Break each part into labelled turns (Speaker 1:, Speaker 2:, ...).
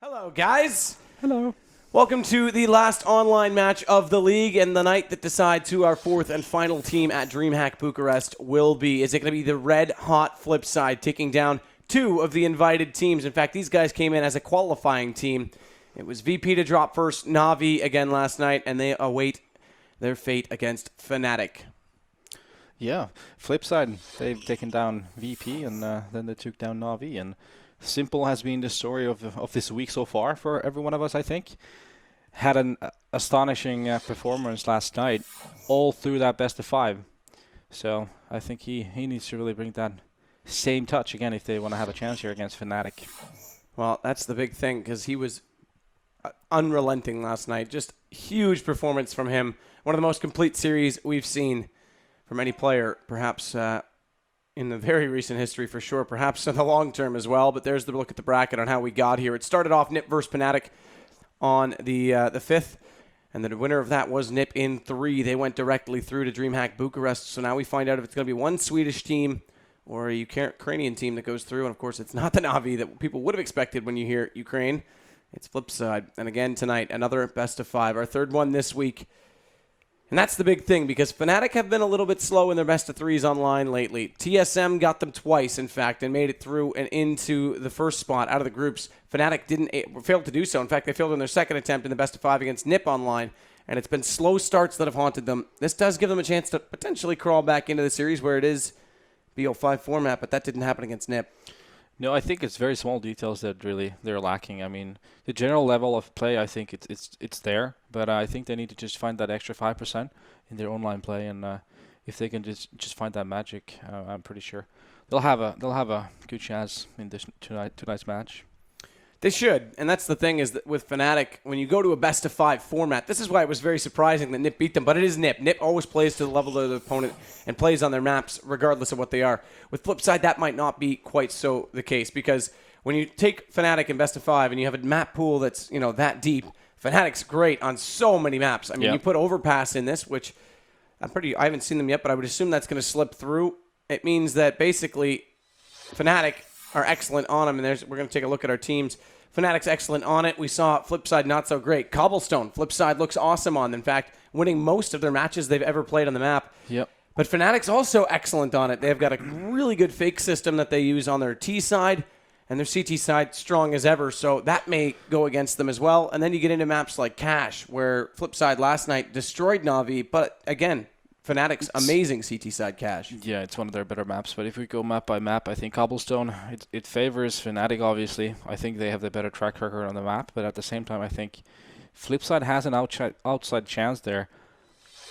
Speaker 1: Hello, guys.
Speaker 2: Hello.
Speaker 1: Welcome to the last online match of the league and the night that decides who our fourth and final team at DreamHack Bucharest will be. Is it going to be the red-hot Flipside taking down two of the invited teams? In fact, these guys came in as a qualifying team. It was VP to drop first, Na'Vi again last night, and they await their fate against Fnatic.
Speaker 2: Yeah, Flipside, they've taken down VP and then they took down Na'Vi. And simple has been the story of this week so far for every one of us, I think. Had an astonishing performance last night, all through that best of five. So I think he needs to really bring that same touch again if they want to have a chance here against Fnatic.
Speaker 1: Well, that's the big thing because he was unrelenting last night. Just huge performance from him. One of the most complete series we've seen from any player, perhaps in the very recent history for sure, perhaps in the long term as well. But there's the look at the bracket on how we got here. It started off Nip versus Fnatic on the 5th, and the winner of that was Nip in 3. They went directly through to DreamHack Bucharest. So now we find out if it's going to be one Swedish team or a Ukrainian team that goes through. And of course, it's not the Na'Vi that people would have expected when you hear Ukraine. It's Flipside. And again tonight, another best of 5, our third one this week. And that's the big thing because Fnatic have been a little bit slow in their best of 3s online lately. TSM got them twice, in fact, and made it through and into the first spot out of the groups. Fnatic failed to do so. In fact, they failed in their second attempt in the best of 5 against Nip online, and it's been slow starts that have haunted them. This does give them a chance to potentially crawl back into the series where it is BO5 format, but that didn't happen against Nip.
Speaker 2: No, I think it's very small details that really they're lacking. I mean, the general level of play, I think it's there, but I think they need to just find that extra 5% in their online play, and if they can just find that magic, I'm pretty sure they'll have a good chance in this tonight's match.
Speaker 1: They should, and that's the thing is that with Fnatic, when you go to a best-of-5 format, this is why it was very surprising that Nip beat them, but it is Nip. Nip always plays to the level of the opponent and plays on their maps regardless of what they are. With Flipside, that might not be quite so the case because when you take Fnatic in best-of-5 and you have a map pool that's that deep, Fnatic's great on so many maps. I mean, You put Overpass in this, which I haven't seen them yet, but I would assume that's going to slip through. It means that basically Fnatic are excellent on them, and we're going to take a look at our teams. Fnatic's excellent on it. We saw Flipside not so great. Cobblestone, Flipside looks awesome on. In fact, winning most of their matches they've ever played on the map.
Speaker 2: Yep.
Speaker 1: But Fnatic's also excellent on it. They've got a really good fake system that they use on their T side, and their CT side strong as ever, so that may go against them as well. And then you get into maps like Cash, where Flipside last night destroyed Na'Vi, but again, Fnatic's amazing CT side Cash.
Speaker 2: Yeah, it's one of their better maps. But if we go map by map, I think Cobblestone, it favors Fnatic, obviously. I think they have the better track record on the map. But at the same time, I think Flipside has an outside chance there.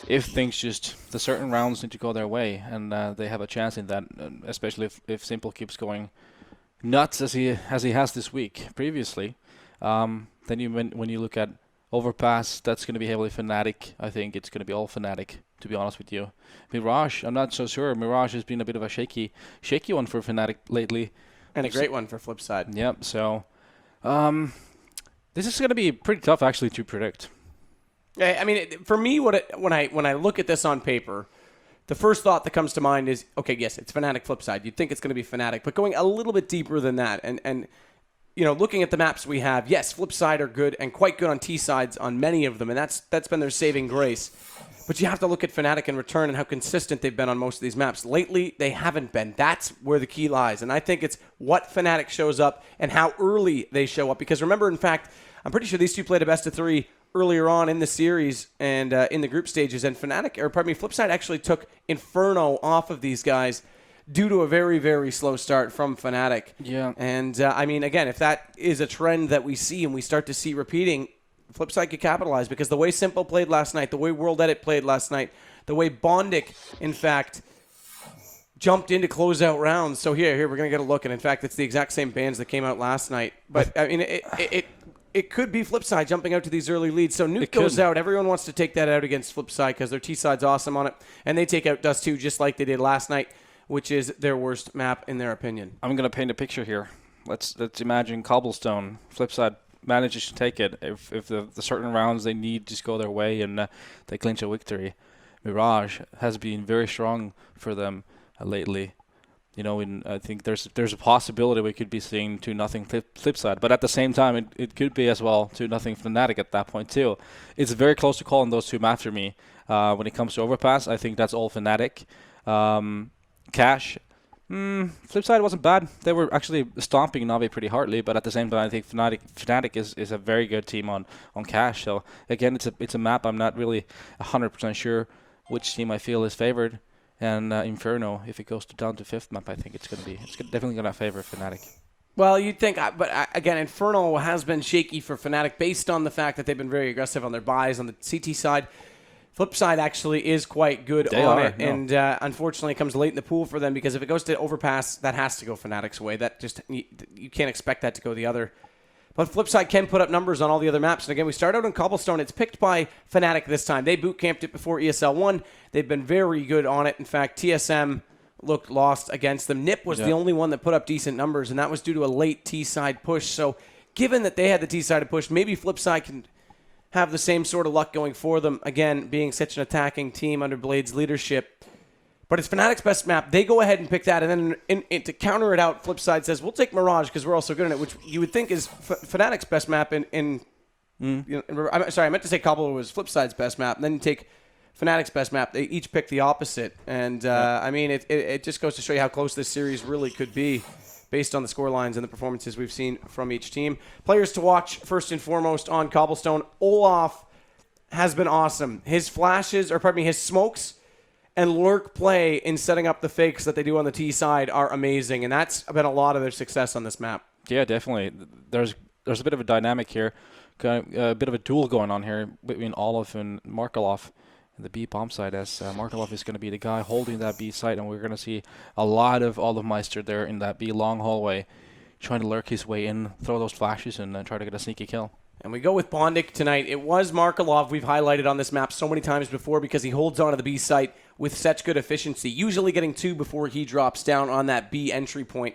Speaker 2: If the certain rounds need to go their way, and they have a chance in that, especially if Simple keeps going nuts as he has this week previously. Then when you look at Overpass, that's going to be heavily Fnatic. I think it's going to be all Fnatic, to be honest with you. Mirage, I'm not so sure. Mirage has been a bit of a shaky one for Fnatic lately.
Speaker 1: And a great one for Flipside.
Speaker 2: Yep, so this is going to be pretty tough, actually, to predict.
Speaker 1: I mean, for me, when I look at this on paper, the first thought that comes to mind is, okay, yes, it's Fnatic Flipside. You'd think it's going to be Fnatic, but going a little bit deeper than that, and looking at the maps we have, yes, Flipside are good and quite good on T sides on many of them, and that's been their saving grace. But you have to look at Fnatic in return and how consistent they've been on most of these maps. Lately, they haven't been. That's where the key lies, and I think it's what Fnatic shows up and how early they show up. Because remember, in fact, I'm pretty sure these two played a best of 3 earlier on in the series and in the group stages, and Flipside actually took Inferno off of these guys due to a very, very slow start from Fnatic.
Speaker 2: Yeah.
Speaker 1: And, I mean, again, if that is a trend that we see and we start to see repeating, Flipside could capitalize because the way Simple played last night, the way World Edit played last night, the way Bondic, in fact, jumped into closeout rounds. So here, we're going to get a look. And, in fact, it's the exact same bans that came out last night. But, I mean, it could be Flipside jumping out to these early leads. So Nuke goes out. Everyone wants to take that out against Flipside because their T-side's awesome on it. And they take out Dust 2 just like they did last night, which is their worst map in their opinion.
Speaker 2: I'm going to paint a picture here. Let's imagine Cobblestone. Flipside manages to take it. If the certain rounds they need just go their way and they clinch a victory. Mirage has been very strong for them lately. You know, I think there's a possibility we could be seeing 2-0 Flipside, but at the same time, it could be as well 2-0 Fnatic at that point too. It's very close to calling those two maps for me. When it comes to Overpass, I think that's all Fnatic. Cash, Flipside wasn't bad. They were actually stomping Navi pretty hardly, but at the same time, I think Fnatic is a very good team on Cash. So again, it's a map I'm not really 100% sure which team I feel is favored. And Inferno, if it goes down to 5th map, I think it's definitely going to favor Fnatic.
Speaker 1: Well, you'd think, but again, Inferno has been shaky for Fnatic based on the fact that they've been very aggressive on their buys on the CT side. Flipside actually is quite good and unfortunately it comes late in the pool for them because if it goes to Overpass, that has to go Fnatic's way. That just you can't expect that to go the other. But Flipside can put up numbers on all the other maps. And again, we start out on Cobblestone. It's picked by Fnatic this time. They boot camped it before ESL 1. They've been very good on it. In fact, TSM looked lost against them. NIP was the only one that put up decent numbers, and that was due to a late T-side push. So given that they had the T-side push, maybe Flipside can have the same sort of luck going for them, again, being such an attacking team under Blade's leadership. But it's Fnatic's best map. They go ahead and pick that, and then to counter it out, Flipside says, we'll take Mirage because we're also good in it, which you would think is Fnatic's best map you know, sorry, I meant to say Cobble was Flipside's best map, and then you take Fnatic's best map. They each pick the opposite. And, I mean, it just goes to show you how close this series really could be based on the score lines and the performances we've seen from each team. Players to watch, first and foremost, on Cobblestone. Olaf has been awesome. His flashes, his smokes, and lurk play in setting up the fakes that they do on the T side are amazing, and that's been a lot of their success on this map. Yeah,
Speaker 2: definitely. There's a bit of a dynamic here, a bit of a duel going on here between Olaf and Markelov in the B bomb side, as Markelov is going to be the guy holding that B site, and we're going to see a lot of Olafmeister there in that B long hallway, trying to lurk his way in, throw those flashes, and try to get a sneaky kill.
Speaker 1: And we go with Bondik tonight. It was Markelov we've highlighted on this map so many times before because he holds on to the B site with such good efficiency, usually getting 2 before he drops down on that B entry point.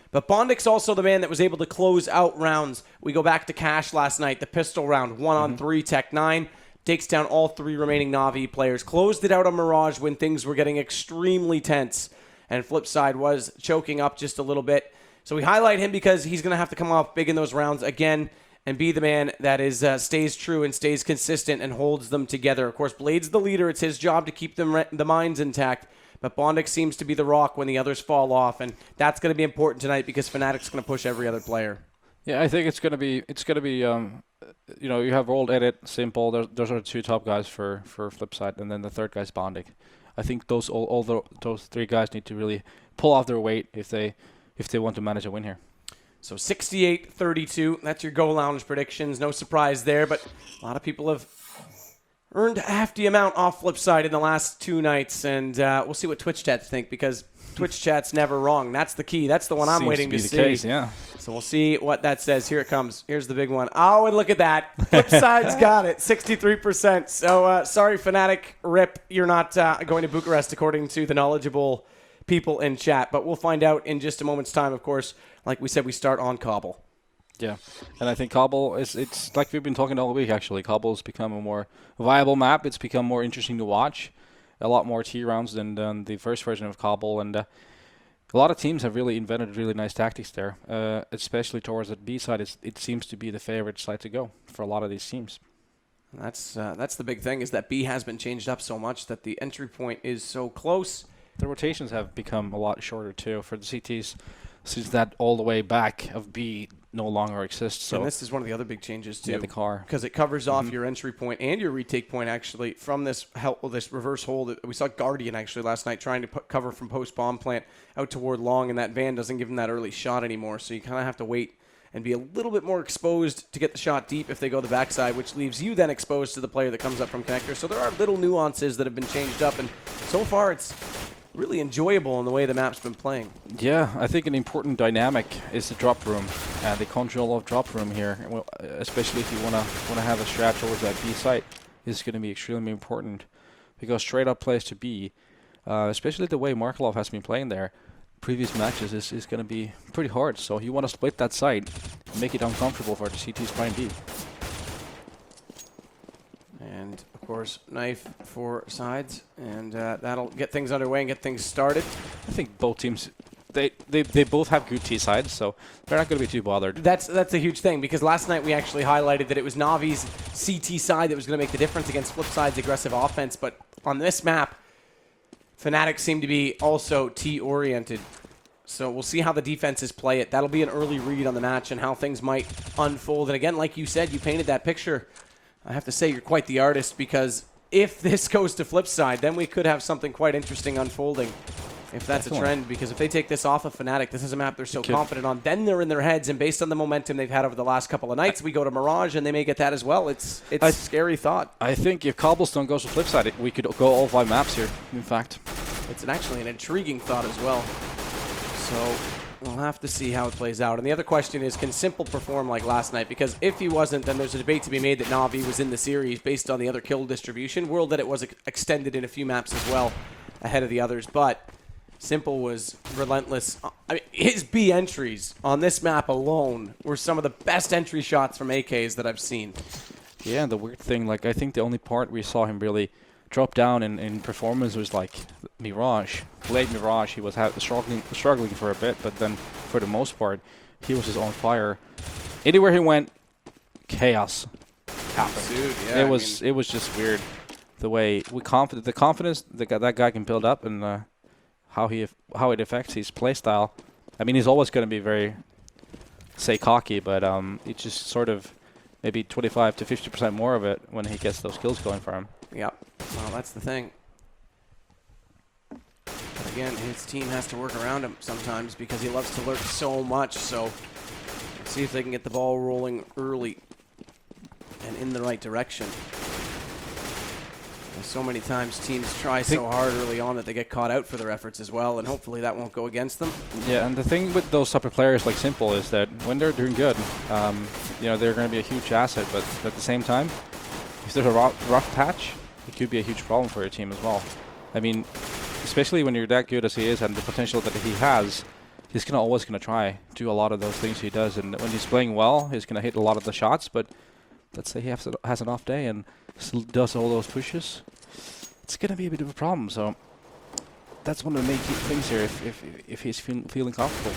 Speaker 1: But Bondik's also the man that was able to close out rounds. We go back to Cash last night, the pistol round, 1-on-3, Tech 9, takes down all 3 remaining Na'Vi players, closed it out on Mirage when things were getting extremely tense, and Flipside was choking up just a little bit. So we highlight him because he's going to have to come off big in those rounds again and be the man that is stays true and stays consistent and holds them together. Of course, Blade's the leader. It's his job to keep the minds intact. But Bondik seems to be the rock when the others fall off, and that's going to be important tonight because Fnatic's going to push every other player.
Speaker 2: Yeah, I think it's going to be you know, you have Old Edit, Simple. Those are the 2 top guys for Flipside, and then the 3rd guy's Bondik. I think those 3 guys need to really pull off their weight if they want to manage a win here.
Speaker 1: So 68-32, that's your Go Lounge predictions. No surprise there, but a lot of people have earned a hefty amount off Flipside in the last 2 nights, and we'll see what Twitch chats think because Twitch chat's never wrong. That's the key. That's the one I'm waiting to see.
Speaker 2: Seems to be the case, yeah.
Speaker 1: So we'll see what that says. Here it comes. Here's the big one. Oh, and look at that. Flipside's got it, 63%. So sorry, Fnatic, rip. You're not going to Bucharest according to the knowledgeable people in chat, but we'll find out in just a moment's time, of course. Like we said, we start on Cobble.
Speaker 2: Yeah, and I think Cobble it's like we've been talking all week, actually. Cobble's become a more viable map. It's become more interesting to watch. A lot more T rounds than the first version of Cobble, and a lot of teams have really invented really nice tactics there, especially towards the B side. It seems to be the favorite side to go for a lot of these teams.
Speaker 1: That's the big thing, is that B has been changed up so much that the entry point is so close.
Speaker 2: The rotations have become a lot shorter, too, for the CTs, since that all the way back of B no longer exists. So
Speaker 1: and this is one of the other big changes, too.
Speaker 2: Yeah, the car.
Speaker 1: Because it covers off your entry point and your retake point, actually, from this reverse hold. We saw Guardian, actually, last night trying to cover from post-bomb plant out toward long, and that van doesn't give him that early shot anymore. So you kind of have to wait and be a little bit more exposed to get the shot deep if they go the backside, which leaves you then exposed to the player that comes up from connector. So there are little nuances that have been changed up, and so far it's really enjoyable in the way the map's been playing.
Speaker 2: Yeah, I think an important dynamic is the drop room, the control of drop room here, especially if you want to have a strat towards that B site, is going to be extremely important, because straight up plays to B, especially the way Markelov has been playing there, previous matches is going to be pretty hard. So you want to split that site, make it uncomfortable for the CTs playing B.
Speaker 1: And, of course, knife for sides, and that'll get things underway and get things started.
Speaker 2: I think both teams they both have good T sides, so they're not going to be too bothered.
Speaker 1: That's a huge thing, because last night we actually highlighted that it was Navi's CT side that was going to make the difference against Flipside's aggressive offense, but on this map, Fnatic seem to be also T-oriented. So we'll see how the defenses play it. That'll be an early read on the match and how things might unfold. And again, like you said, you painted that picture. I have to say you're quite the artist, because if this goes to Flipside, then we could have something quite interesting unfolding. If that's a trend, because if they take this off of Fnatic, this is a map they're so confident on, then they're in their heads, and based on the momentum they've had over the last couple of nights, we go to Mirage and they may get that as well. It's a scary thought.
Speaker 2: I think if Cobblestone goes to Flipside, we could go all 5 maps here, in fact.
Speaker 1: It's actually an intriguing thought as well. So we'll have to see how it plays out. And the other question is, can Simple perform like last night? Because if he wasn't, then there's a debate to be made that Na'Vi was in the series based on the other kill distribution. World that it was extended in a few maps as well ahead of the others. But Simple was relentless. I mean, his B entries on this map alone were some of the best entry shots from AKs that I've seen.
Speaker 2: Yeah, and the weird thing, like, I think the only part we saw him really drop down in performance was like Mirage. Late Mirage, he was struggling for a bit, but then for the most part, he was just on fire. Anywhere he went, chaos happened.
Speaker 1: Dude, yeah,
Speaker 2: it was just weird the way the confidence that guy can build up, and how it affects his playstyle. I mean, he's always going to be very, say, cocky, but it's just sort of maybe 25 to 50% more of it when he gets those kills going for him.
Speaker 1: Yep. Well, that's the thing. But again, his team has to work around him sometimes because he loves to lurk so much. So let's see if they can get the ball rolling early and in the right direction. So many times teams try so hard early on that they get caught out for their efforts as well, and hopefully that won't go against them.
Speaker 2: Yeah, and the thing with those type of players like Simple is that when they're doing good, you know, they're going to be a huge asset, but at the same time, if there's a rough patch, it could be a huge problem for your team as well. I mean, especially when you're that good as he is and the potential that he has, he's always going to try do a lot of those things he does, and when he's playing well, he's going to hit a lot of the shots, but let's say he has an off day and still does all those pushes, it's going to be a bit of a problem. So that's one of the main key things here if he's feeling comfortable.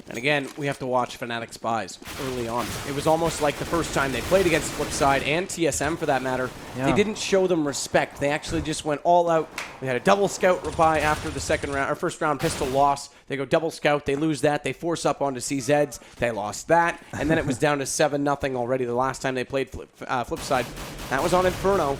Speaker 1: And again, we have to watch Fnatic's buys early on. It was almost like the first time they played against Flipside and TSM for that matter. Yeah. They didn't show them respect. They actually just went all out. We had a double scout buy after the second round, or first round pistol loss. They go double scout, they lose that, they force up onto CZs, they lost that, and then it was down to 7-0 already the last time they played Flipside. That was on Inferno.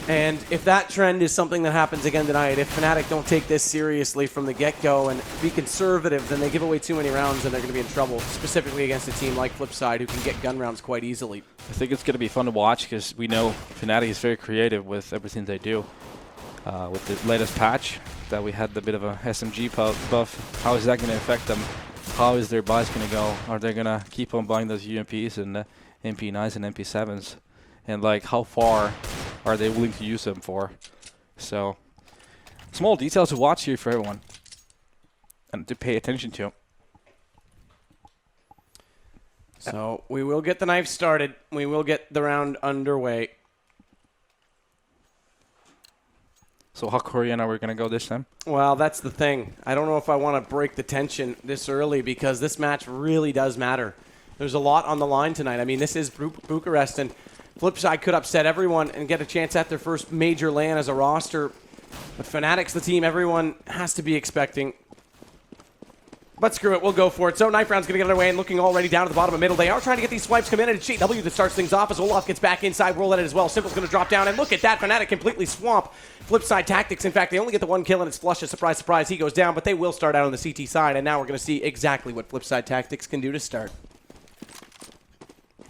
Speaker 1: And if that trend is something that happens again tonight, if Fnatic don't take this seriously from the get-go and be conservative, then they give away too many rounds and they're going to be in trouble, specifically against a team like Flipside who can get gun rounds quite easily.
Speaker 2: I think it's going to be fun to watch because we know Fnatic is very creative with everything they do. With the latest patch that we had a bit of a SMG buff, how is that going to affect them? How is their buys going to go? Are they going to keep on buying those UMPs and MP9s and MP7s? And like, how far are they willing to use them for? So, small details to watch here for everyone and to pay attention to.
Speaker 1: So, we will get the knife started. We will get the round underway.
Speaker 2: So, how Korean are we going to go this time?
Speaker 1: Well, that's the thing. I don't know if I want to break the tension this early because this match really does matter. There's a lot on the line tonight. I mean, this is Bucharest, and Flipside could upset everyone and get a chance at their first major LAN as a roster. But Fnatic's the team everyone has to be expecting. But screw it, we'll go for it. So Knife Round's going to get underway and looking already down to the bottom of middle. They are trying to get these swipes come in, and it's JW that starts things off as Olaf gets back inside. World at it as well. Simple's going to drop down, and look at that. Fnatic completely swamp Flipside Tactics. In fact, they only get the one kill, and it's Flush. Surprise, surprise, he goes down, but they will start out on the CT side, and now we're going to see exactly what Flipside Tactics can do to start.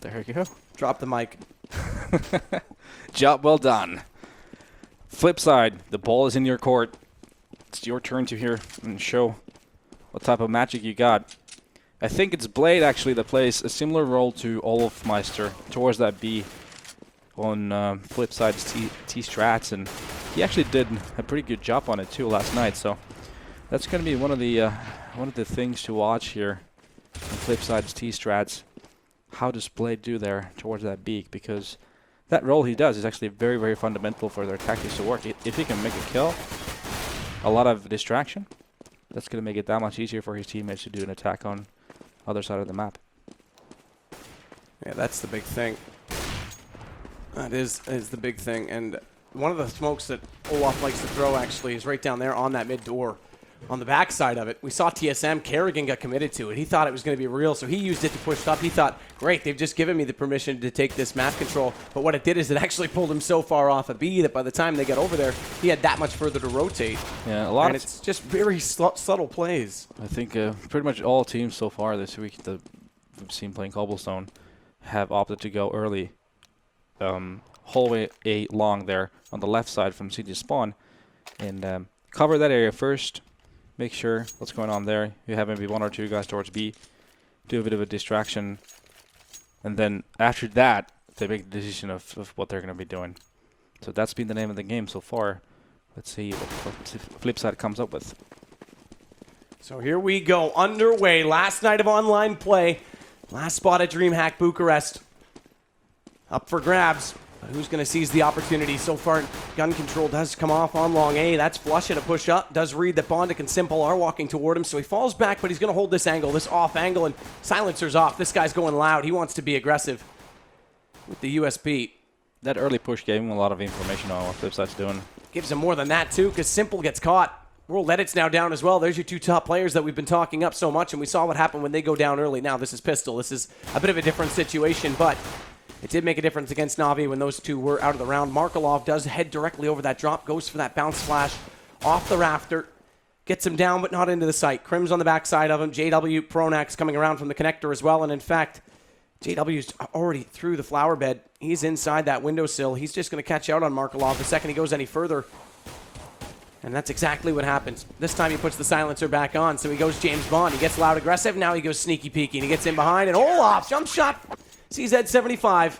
Speaker 2: There you go.
Speaker 1: Drop the mic.
Speaker 2: Job well done. Flipside, the ball is in your court. It's your turn to hear and show what type of magic you got. I think it's Blade actually that plays a similar role to Olofmeister towards that B on Flipside's T-strats, and he actually did a pretty good job on it too last night. So that's going to be one of the things to watch here on Flipside's T-strats. How does Blade do there towards that beak? Because that role he does is actually very, very fundamental for their tactics to work. If he can make a kill, a lot of distraction, that's going to make it that much easier for his teammates to do an attack on other side of the map.
Speaker 1: Yeah, that's the big thing. That is the big thing. And one of the smokes that Olaf likes to throw, actually, is right down there on that mid door. On the backside of it, we saw TSM. Kerrigan got committed to it. He thought it was going to be real, so he used it to push up. He thought, great, they've just given me the permission to take this map control. But what it did is it actually pulled him so far off a B that by the time they got over there, he had that much further to rotate.
Speaker 2: Yeah, a lot.
Speaker 1: And it's just very subtle plays.
Speaker 2: I think pretty much all teams so far this week that we've seen playing Cobblestone have opted to go early, hallway A long there on the left side from CT spawn, and cover that area first. Make sure what's going on there. You have maybe 1 or 2 guys towards B. Do a bit of a distraction. And then after that, they make the decision of what they're going to be doing. So that's been the name of the game so far. Let's see what Flipside comes up with.
Speaker 1: So here we go, underway. Last night of online play. Last spot at DreamHack Bucharest. Up for grabs. Who's going to seize the opportunity? So far, gun control does come off on long A. That's Flush at a push up. Does read that Bondic and Simple are walking toward him, so he falls back, but he's going to hold this angle, this off angle, and silencer's off. This guy's going loud. He wants to be aggressive with the USP.
Speaker 2: That early push gave him a lot of information on what Flipside's doing.
Speaker 1: Gives him more than that, too, because Simple gets caught. World Edit's now down as well. There's your 2 top players that we've been talking up so much, and we saw what happened when they go down early. Now, this is Pistol. This is a bit of a different situation, but it did make a difference against Na'Vi when those 2 were out of the round. Markelov does head directly over that drop, goes for that bounce flash off the rafter, gets him down but not into the site. Crim's on the backside of him. JW, Pronax coming around from the connector as well, and in fact, JW's already through the flower bed. He's inside that windowsill. He's just going to catch out on Markelov the second he goes any further. And that's exactly what happens. This time he puts the silencer back on, so he goes James Bond. He gets loud aggressive, now he goes sneaky peeky, and he gets in behind, and Olaf, jump shot! CZ75.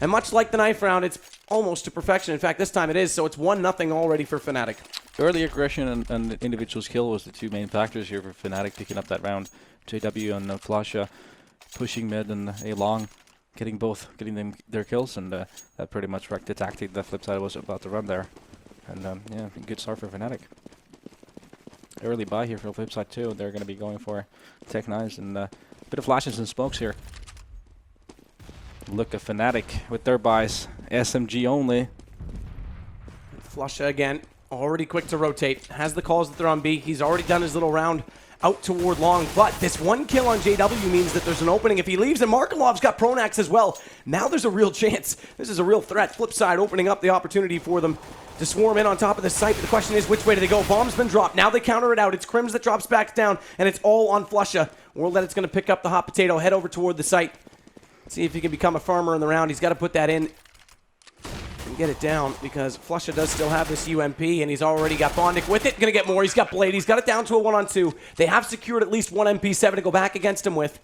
Speaker 1: And much like the knife round, it's almost to perfection. In fact, this time it is, so it's 1-0 already for Fnatic.
Speaker 2: Early aggression and individual skill was the 2 main factors here for Fnatic picking up that round. JW and Flasha pushing mid and A long, getting them their kills, and that pretty much wrecked the tactic that Flipside was about to run there. And yeah, good start for Fnatic. Early buy here for Flipside too. They're going to be going for Tech Knives and a bit of flashes and smokes here. Look at Fnatic with their buys. SMG only.
Speaker 1: Flusha again, already quick to rotate. Has the calls that they're on B. He's already done his little round out toward long, but this 1 kill on JW means that there's an opening if he leaves, and Markelov's got Pronax as well. Now there's a real chance. This is a real threat. Flipside opening up the opportunity for them to swarm in on top of the site. But the question is, which way do they go? Bomb's been dropped. Now they counter it out. It's Crims that drops back down, and it's all on Flusha. World Edit's going to pick up the hot potato, head over toward the site. See if he can become a farmer in the round. He's got to put that in and get it down because Flusha does still have this UMP, and he's already got Bondic with it. Going to get more. He's got Blade. He's got it down to a 1-on-2. They have secured at least 1 MP7 to go back against him with.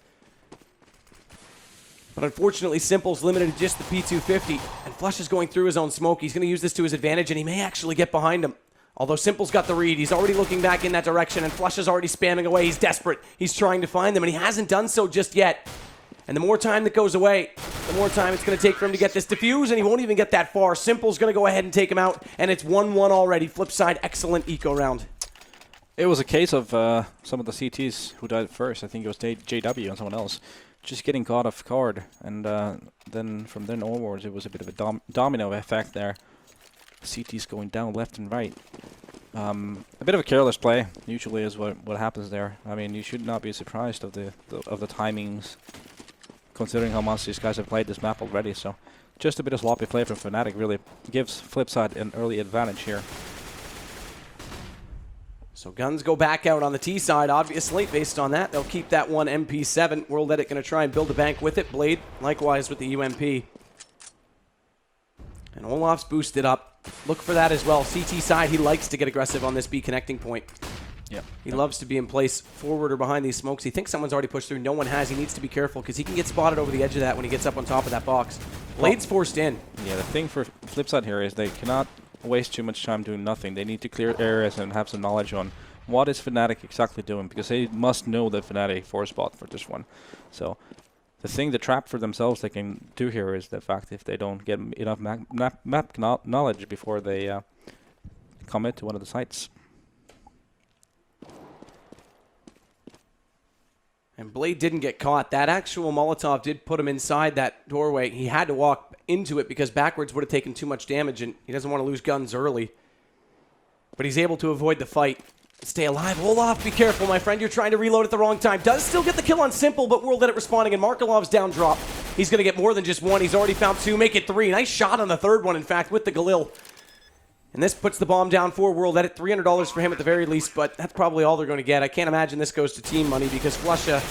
Speaker 1: But unfortunately, Simple's limited to just the P250, and Flush is going through his own smoke. He's going to use this to his advantage, and he may actually get behind him. Although Simple's got the read, he's already looking back in that direction, and Flush is already spamming away. He's desperate. He's trying to find them, and he hasn't done so just yet. And the more time that goes away, the more time it's going to take for him to get this defuse, and he won't even get that far. Simple's going to go ahead and take him out, and it's 1-1 already. Flipside, excellent eco round.
Speaker 2: It was a case of some of the CTs who died first. I think it was JW and someone else just getting caught off guard, and then from then onwards it was a bit of a domino effect there. CTs going down left and right. A bit of a careless play usually is what happens there. I mean, you should not be surprised of the timings, considering how much these guys have played this map already. So just a bit of sloppy play from Fnatic really gives Flipside an early advantage here.
Speaker 1: So guns go back out on the T side, obviously. Based on that, they'll keep that 1 MP7. World Edit going to try and build a bank with it. Blade, likewise with the UMP. And Olaf's boosted up. Look for that as well. CT side, he likes to get aggressive on this B connecting point.
Speaker 2: Yeah.
Speaker 1: He loves to be in place forward or behind these smokes. He thinks someone's already pushed through. No one has. He needs to be careful because he can get spotted over the edge of that when he gets up on top of that box. Blade's forced in.
Speaker 2: Yeah, the thing for Flipside here is they cannot waste too much time doing nothing. They need to clear areas and have some knowledge on what is Fnatic exactly doing, because they must know that Fnatic force spot for this one. So the trap for themselves they can do here is the fact if they don't get enough map knowledge before they commit to one of the sites.
Speaker 1: And Blade didn't get caught. That actual Molotov did put him inside that doorway. He had to walk into it because backwards would have taken too much damage, and he doesn't want to lose guns early. But he's able to avoid the fight. Stay alive. Olaf, be careful, my friend. You're trying to reload at the wrong time. Does still get the kill on Simple, but World Edit responding, and Markelov's down drop. He's going to get more than just one. He's already found two. Make it three. Nice shot on the third one, in fact, with the Galil. And this puts the bomb down for World Edit. $300 for him at the very least, but that's probably all they're going to get. I can't imagine this goes to team money because Flusha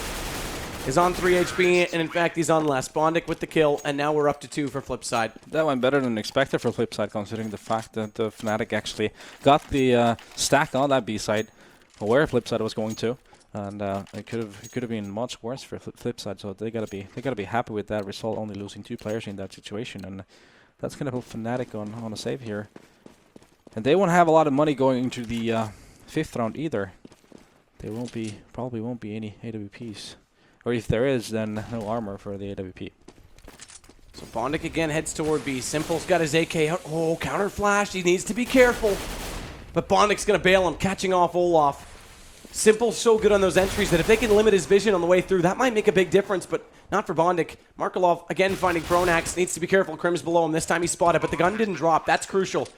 Speaker 1: is on 3 HP, and in fact, he's on less. Bondic with the kill, and now we're up to 2 for Flipside.
Speaker 2: That went better than expected for Flipside, considering the fact that the Fnatic actually got the stack on that B side, where Flipside was going to, and it could have been much worse for Flipside. So they gotta be happy with that result, only losing 2 players in that situation, and that's gonna put Fnatic on a save here. And they won't have a lot of money going into the 5th round either. There probably won't be any AWPs. Or if there is, then no armor for the AWP.
Speaker 1: So Bondic again heads toward B. Simple's got his AK out. Oh, counter flash. He needs to be careful. But Bondic's going to bail him, catching off Olaf. Simple's so good on those entries that if they can limit his vision on the way through, that might make a big difference, but not for Bondic. Markelov, again, finding Pronax. Needs to be careful. Crim's below him. This time he spotted, but the gun didn't drop. That's crucial.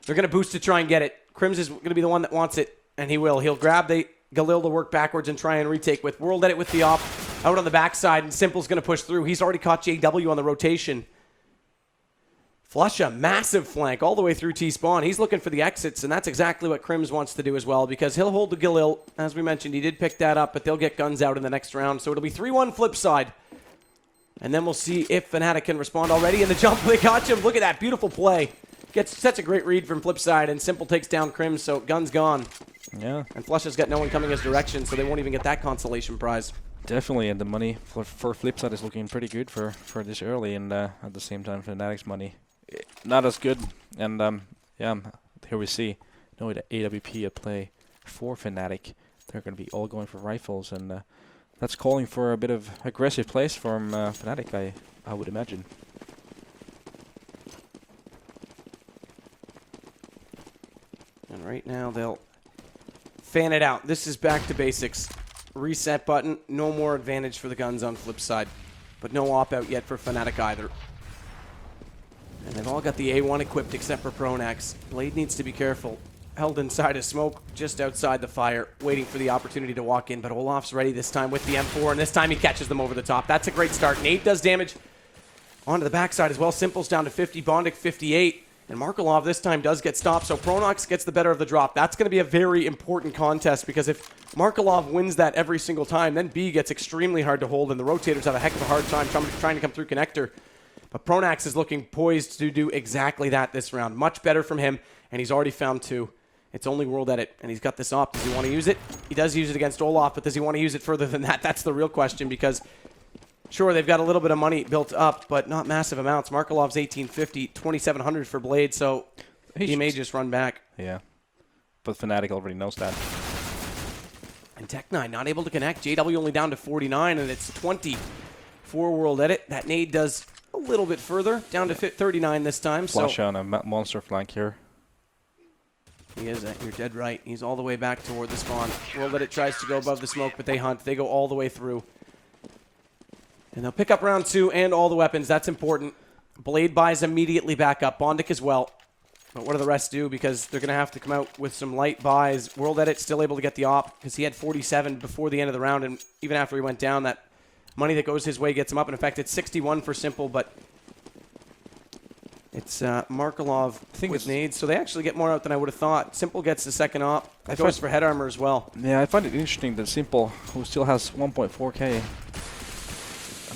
Speaker 1: They're going to boost to try and get it. Crims is going to be the one that wants it, and he will. He'll grab the Galil to work backwards and try and retake with World Edit with the op out on the backside, and Simple's going to push through. He's already caught JW on the rotation. Flusha, massive flank all the way through T-spawn. He's looking for the exits, and that's exactly what Crims wants to do as well, because he'll hold the Galil. As we mentioned, he did pick that up, but they'll get guns out in the next round, so it'll be 3-1 Flipside. And then we'll see if Fnatic can respond already. In the jump, they got him. Look at that beautiful play. Gets such a great read from Flipside, and Simple takes down Crims, so gun's gone.
Speaker 2: Yeah.
Speaker 1: And Flusha's got no one coming his direction, so they won't even get that consolation prize.
Speaker 2: Definitely, and the money for Flipside is looking pretty good for this early, and at the same time, Fnatic's money not as good. And here we see no AWP at play for Fnatic. They're going to be all going for rifles, and that's calling for a bit of aggressive plays from Fnatic, I would imagine.
Speaker 1: And right now they'll fan it out. This is back to basics. Reset button. No more advantage for the guns on Flipside. But no op out yet for Fnatic either. And they've all got the A1 equipped except for Pronax. Blade needs to be careful. Held inside a smoke just outside the fire, waiting for the opportunity to walk in. But Olaf's ready this time with the M4, and this time he catches them over the top. That's a great start. Nate does damage onto the backside as well. Simple's down to 50, Bondic 58. And Markelov this time does get stopped, so Pronax gets the better of the drop. That's going to be a very important contest, because if Markelov wins that every single time, then B gets extremely hard to hold, and the rotators have a heck of a hard time trying to come through connector. But Pronax is looking poised to do exactly that this round. Much better from him, and he's already found 2. It's only World Edit, and he's got this op. Does he want to use it? He does use it against Olaf, but does he want to use it further than that? That's the real question, because sure, they've got a little bit of money built up, but not massive amounts. Markelov's 1850, 2700 for Blade, so he may just run back.
Speaker 2: Yeah, but Fnatic already knows that.
Speaker 1: And Tech9 not able to connect. JW only down to 49, and it's 20 for World Edit. That nade does a little bit further, down to 39 this time.
Speaker 2: Flash on a monster flank here.
Speaker 1: He is. You're dead right. He's all the way back toward the spawn. World Edit tries to go above the smoke, but they hunt. They go all the way through. And they'll pick up round 2 and all the weapons. That's important. Blade buys immediately back up. Bondic as well. But what do the rest do? Because they're going to have to come out with some light buys. World Edit still able to get the op because he had 47 before the end of the round. And even after he went down, that money that goes his way gets him up. And in fact, it's 61 for Simple, but it's Markelov with nades. So they actually get more out than I would have thought. Simple gets the second op. That goes for head armor as well.
Speaker 2: Yeah, I find it interesting that Simple, who still has 1.4k,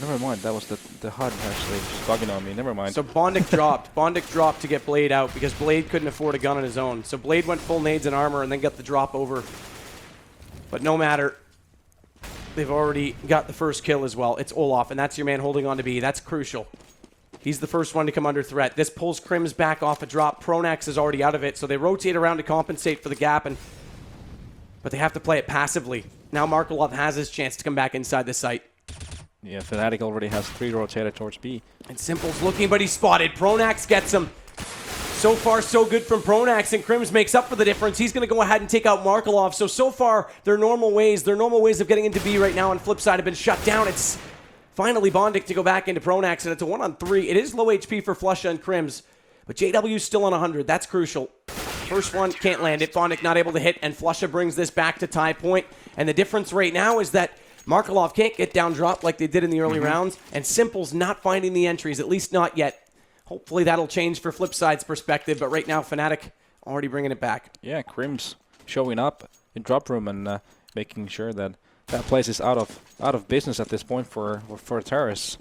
Speaker 2: never mind, that was the HUD actually just bugging on me. Never mind.
Speaker 1: So Bondic dropped. Bondic dropped to get Blade out because Blade couldn't afford a gun on his own. So Blade went full nades and armor and then got the drop over. But no matter. They've already got the first kill as well. It's Olaf, and that's your man holding on to B. That's crucial. He's the first one to come under threat. This pulls Crims back off a drop. Pronax is already out of it, so they rotate around to compensate for the gap, but they have to play it passively. Now Markelov has his chance to come back inside the site.
Speaker 2: Yeah, Fnatic already has 3 rotated towards B.
Speaker 1: And Simple's looking, but he's spotted. Pronax gets him. So far, so good from Pronax, and Crims makes up for the difference. He's going to go ahead and take out Markelov. So far, their normal ways of getting into B right now on Flipside have been shut down. It's finally Bondic to go back into Pronax, and it's a 1-on-3. It is low HP for Flusha and Crims, but JW's still on 100. That's crucial. First one, can't land it. Bondic not able to hit, and Flusha brings this back to tie point. And the difference right now is that Markelov can't get down drop like they did in the early rounds, and Simple's not finding the entries, at least not yet. Hopefully that'll change for Flipside's perspective, but right now Fnatic already bringing it back.
Speaker 2: Yeah, Crims showing up in drop room and making sure that that place is out of business at this point for terrorists.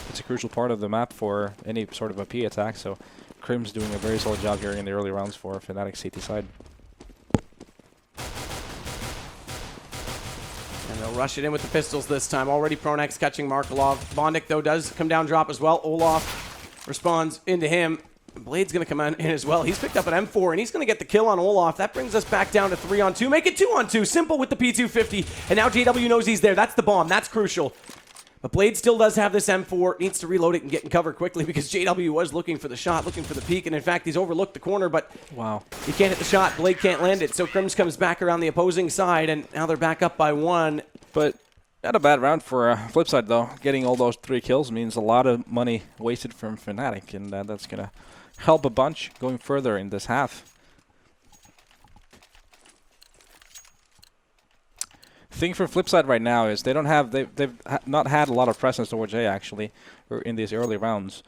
Speaker 2: It's a crucial part of the map for any sort of a P attack, so Crims doing a very solid job here in the early rounds for Fnatic CT side.
Speaker 1: And they'll rush it in with the pistols this time. Already Pronax catching Markelov. Bondic, though, does come down drop as well. Olaf responds into him. Blade's going to come in as well. He's picked up an M4, and he's going to get the kill on Olaf. That brings us back down to 3-on-2. Make it 2-on-2. Simple with the P250. And now JW knows he's there. That's the bomb. That's crucial. But Blade still does have this M4. Needs to reload it and get in cover quickly because JW was looking for the shot, looking for the peek. And in fact, he's overlooked the corner, but
Speaker 2: wow,
Speaker 1: he can't hit the shot. Blade can't land it. So Crims comes back around the opposing side, and now they're back up by 1.
Speaker 2: But not a bad round for Flipside, though. Getting all those 3 kills means a lot of money wasted from Fnatic, and that's going to help a bunch going further in this half. Thing for Flipside right now is they've not had a lot of presence towards A, actually, or in these early rounds.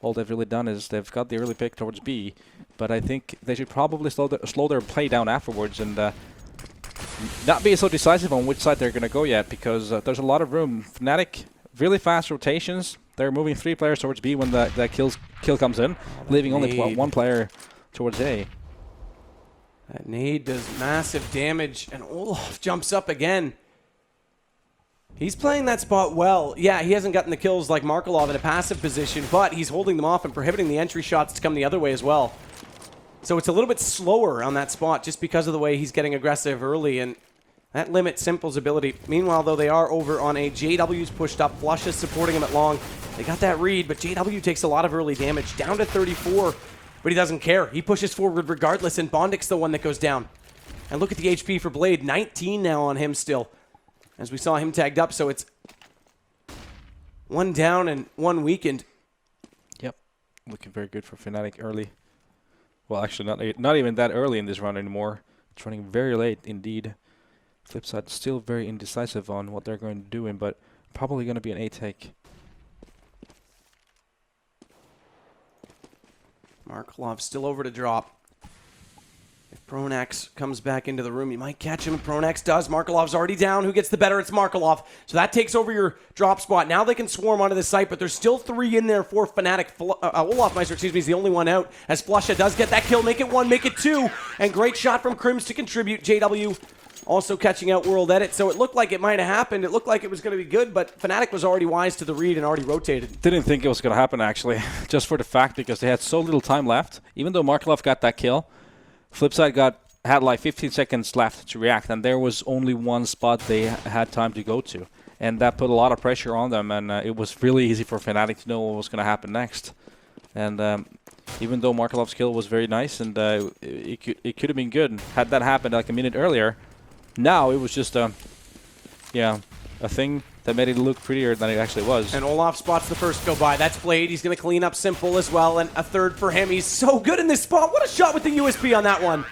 Speaker 2: All they've really done is they've got the early pick towards B, but I think they should probably slow their play down afterwards and not be so decisive on which side they're going to go yet, because there's a lot of room. Fnatic, really fast rotations. They're moving 3 players towards B when that kill comes in, leaving only 1 player towards A.
Speaker 1: That nade does massive damage, and Olaf jumps up again. He's playing that spot well. Yeah, he hasn't gotten the kills like Markelov in a passive position, but he's holding them off and prohibiting the entry shots to come the other way as well. So it's a little bit slower on that spot just because of the way he's getting aggressive early, and that limits Simple's ability. Meanwhile, though, they are over on A. JW's pushed up. Flush is supporting him at long. They got that read, but JW takes a lot of early damage, down to 34, but he doesn't care. He pushes forward regardless, and Bondic's the one that goes down. And look at the HP for Blade, 19 now on him still, as we saw him tagged up, so it's 1 down and 1 weakened.
Speaker 2: Yep, looking very good for Fnatic early. Well, actually, not even that early in this round anymore. It's running very late indeed. Flipside still very indecisive on what they're going to do, but probably going to be an A take.
Speaker 1: Markelov still over to drop. If Pronax comes back into the room, you might catch him. Pronax does. Markelov's already down. Who gets the better? It's Markelov. So that takes over your drop spot. Now they can swarm onto the site, but there's still 3 in there for Fnatic. Olafmeister, is the only one out, as Flusha does get that kill. Make it 1, make it 2. And great shot from Crims to contribute. JW also catching out World Edit. So it looked like it might have happened. It looked like it was going to be good, but Fnatic was already wise to the read and already rotated.
Speaker 2: Didn't think it was going to happen, actually, just for the fact because they had so little time left. Even though Markelov got that kill, Flipside had like 15 seconds left to react, and there was only 1 spot they had time to go to. And that put a lot of pressure on them, and it was really easy for Fnatic to know what was going to happen next. And even though Markelov's kill was very nice, and it could have been good had that happened like a minute earlier, now it was just a thing that made it look prettier than it actually was.
Speaker 1: And Olaf spots the first go by. That's Blade. He's going to clean up Simple as well, and a third for him. He's so good in this spot. What a shot with the USP on that one.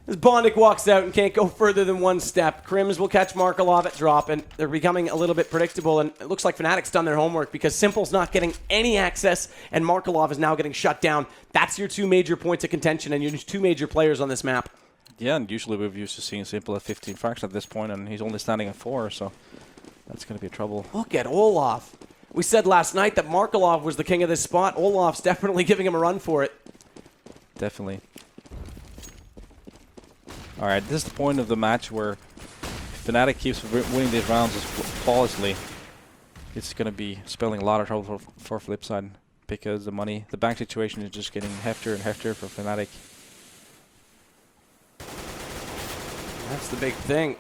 Speaker 1: As Bondic walks out and can't go further than 1 step. Crims will catch Markelov at drop, and they're becoming a little bit predictable, and it looks like Fnatic's done their homework because Simple's not getting any access, and Markelov is now getting shut down. That's your 2 major points of contention and your 2 major players on this map.
Speaker 2: Yeah, and usually we've used to seeing Simple at 15 frags at this point, and he's only standing at 4, so that's going to be trouble.
Speaker 1: Look at Olaf. We said last night that Markelov was the king of this spot. Olaf's definitely giving him a run for it.
Speaker 2: Definitely. All right, this is the point of the match where Fnatic keeps winning these rounds flawlessly. It's going to be spelling a lot of trouble for Flipside because the bank situation is just getting heftier and heftier for Fnatic.
Speaker 1: That's the big thing.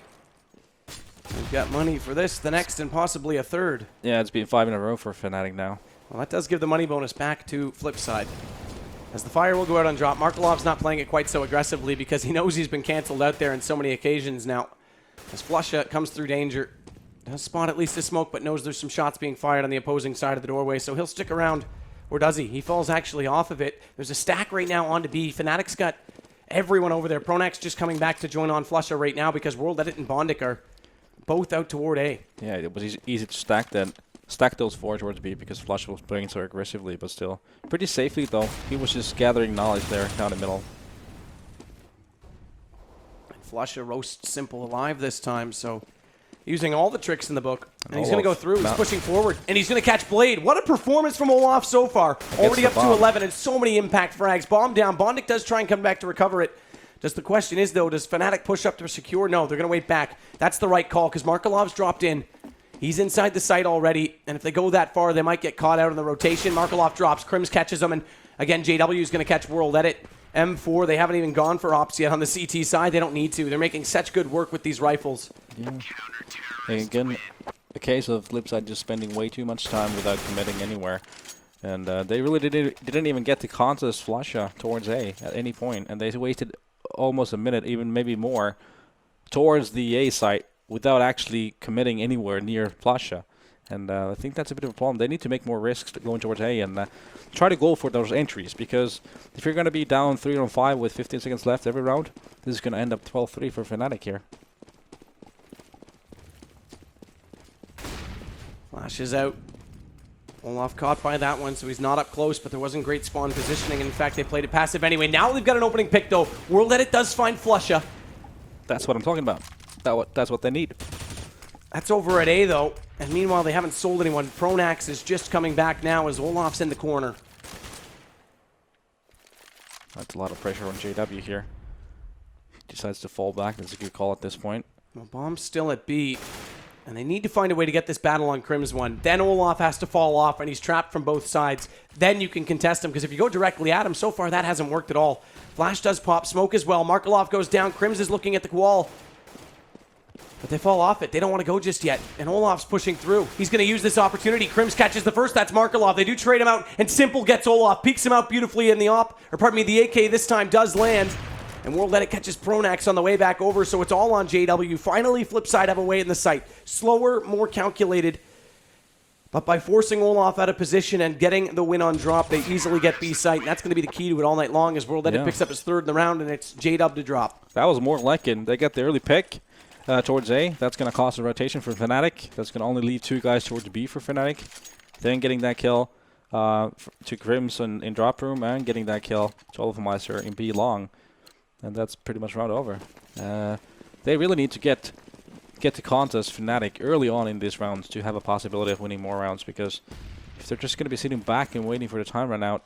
Speaker 1: We've got money for this, the next, and possibly a third.
Speaker 2: Yeah, it's been 5 in a row for Fnatic now.
Speaker 1: Well, that does give the money bonus back to Flipside. As the fire will go out on drop, Markelov's not playing it quite so aggressively because he knows he's been cancelled out there on so many occasions now. As Flusha comes through danger, does spot at least a smoke, but knows there's some shots being fired on the opposing side of the doorway, so he'll stick around. Or does he? He falls actually off of it. There's a stack right now onto B. Fnatic's got everyone over there. Pronax just coming back to join on Flusha right now because World Edit and Bondic are both out toward A.
Speaker 2: Yeah, it was easy to stack those four towards B because Flush was playing so aggressively, but still pretty safely though. He was just gathering knowledge there down the middle.
Speaker 1: Flusha roasts Simple alive this time, so using all the tricks in the book. And he's going to go through. He's pushing forward, and he's going to catch Blade. What a performance from Olaf so far. Already up to 11, and so many impact frags. Bomb down. Bondic does try and come back to recover it. Just the question is, though, does Fnatic push up to secure? No, they're going to wait back. That's the right call, because Markelov's dropped in. He's inside the site already, and if they go that far, they might get caught out in the rotation. Markelov drops. Krims catches him, and again, JW is going to catch World Edit. M4, they haven't even gone for ops yet on the CT side. They don't need to. They're making such good work with these rifles.
Speaker 2: Yeah. Again, a case of Flipside just spending way too much time without committing anywhere. And they really didn't even get to contest Flusha towards A at any point. And they wasted almost a minute, even maybe more, towards the A site without actually committing anywhere near Flusha. And I think that's a bit of a problem. They need to make more risks going towards A and try to go for those entries. Because if you're going to be down 3-5 with 15 seconds left every round, this is going to end up 12-3 for Fnatic here.
Speaker 1: Flash is out. Olaf caught by that one, so he's not up close, but there wasn't great spawn positioning. In fact, they played it passive anyway. Now they've got an opening pick, though. World Edit does find Flusha.
Speaker 2: That's what I'm talking about. That's what they need.
Speaker 1: That's over at A, though. And meanwhile, they haven't sold anyone. Pronax is just coming back now as Olaf's in the corner.
Speaker 2: That's a lot of pressure on JW here. He decides to fall back. That's a good call at this point.
Speaker 1: Well, Bomb's still at B. And they need to find a way to get this battle on Krims one. Then Olaf has to fall off, and he's trapped from both sides. Then you can contest him, because if you go directly at him, so far that hasn't worked at all. Flash does pop, smoke as well. Markelov goes down. Krims is looking at the wall. But they fall off it. They don't want to go just yet. And Olaf's pushing through. He's going to use this opportunity. Krims catches the first. That's Markelov. They do trade him out, and Simple gets Olaf. Peeks him out beautifully in the the AK this time does land. And World Edit catches Pronax on the way back over, so it's all on JW. Finally, Flipside have a way in the site. Slower, more calculated. But by forcing Olaf out of position and getting the win on drop, they easily get B site. And that's going to be the key to it all night long as World Edit picks up his third in the round, and it's JW to drop.
Speaker 2: That was more like it. They get the early pick towards A. That's going to cost a rotation for Fnatic. That's going to only leave 2 guys towards B for Fnatic. Then getting that kill to Krims in drop room, and getting that kill to Olafmeister in B long. And that's pretty much round over. They really need to get to contest Fnatic early on in these rounds to have a possibility of winning more rounds, because if they're just going to be sitting back and waiting for the time run out,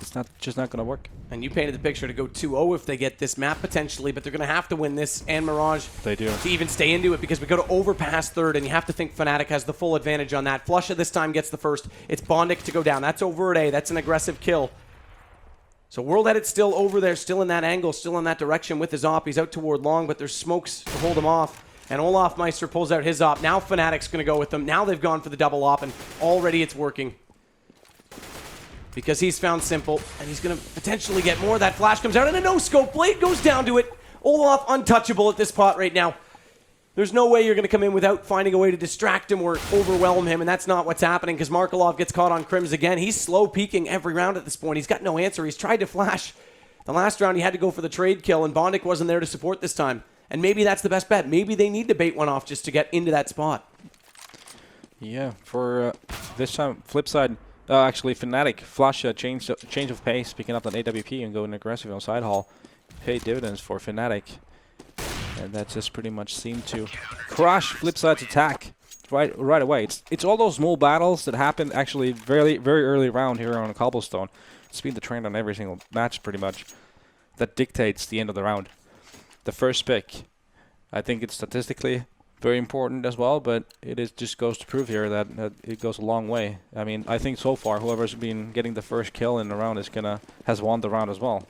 Speaker 2: it's just not going to work.
Speaker 1: And you painted the picture to go 2-0 if they get this map potentially, but they're going to have to win this and Mirage
Speaker 2: they do
Speaker 1: to even stay into it, because we go to overpass third, and you have to think Fnatic has the full advantage on that. Flusha this time gets the first. It's Bondic to go down. That's over at A. That's an aggressive kill. So World Edit's still over there, still in that angle, still in that direction with his op. He's out toward long, but there's smokes to hold him off. And Olafmeister pulls out his op. Now Fnatic's going to go with them. Now they've gone for the double op, and already it's working. Because he's found Simple, and he's going to potentially get more. That flash comes out, and a no-scope. Blade goes down to it. Olaf untouchable at this pot right now. There's no way you're going to come in without finding a way to distract him or overwhelm him, and that's not what's happening, because Markelov gets caught on Krims again. He's slow peeking every round at this point. He's got no answer. He's tried to flash. The last round he had to go for the trade kill, and Bondic wasn't there to support this time. And maybe that's the best bet. Maybe they need to bait one off just to get into that spot.
Speaker 2: Yeah, for this time, Flipside, actually Fnatic, Flash change of pace, picking up an AWP and going aggressive on side hall. Paid dividends for Fnatic. And that just pretty much seemed to crush Flipside's attack right away. It's all those small battles that happen actually very early round here on Cobblestone. It's been the trend on every single match pretty much that dictates the end of the round. The first pick, I think it's statistically very important as well, but just goes to prove here that it goes a long way. I mean, I think so far whoever's been getting the first kill in the round has won the round as well.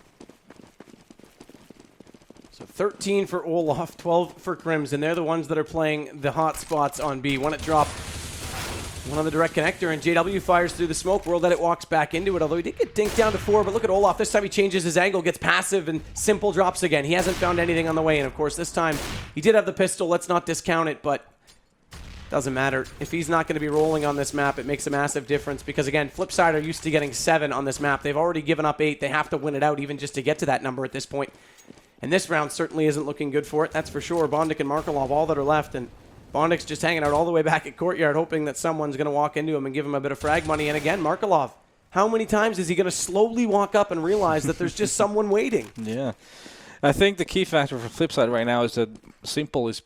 Speaker 1: So 13 for Olaf, 12 for Krims, and they're the ones that are playing the hot spots on B. When it dropped, One on the direct connector, and JW fires through the smoke. World Edit walks back into it, although he did get dinked down to 4, but look at Olaf. This time he changes his angle, gets passive, and Simple drops again. He hasn't found anything on the way, and of course this time he did have the pistol. Let's not discount it, but doesn't matter. If he's not going to be rolling on this map, it makes a massive difference because, again, Flipside are used to getting 7 on this map. They've already given up 8. They have to win it out even just to get to that number at this point. And this round certainly isn't looking good for it, that's for sure. Bondik and Markelov, all that are left, and Bondik's just hanging out all the way back at Courtyard, hoping that someone's going to walk into him and give him a bit of frag money. And again, Markelov, how many times is he going to slowly walk up and realize that there's just someone waiting?
Speaker 2: Yeah. I think the key factor for Flipside right now is that Simple is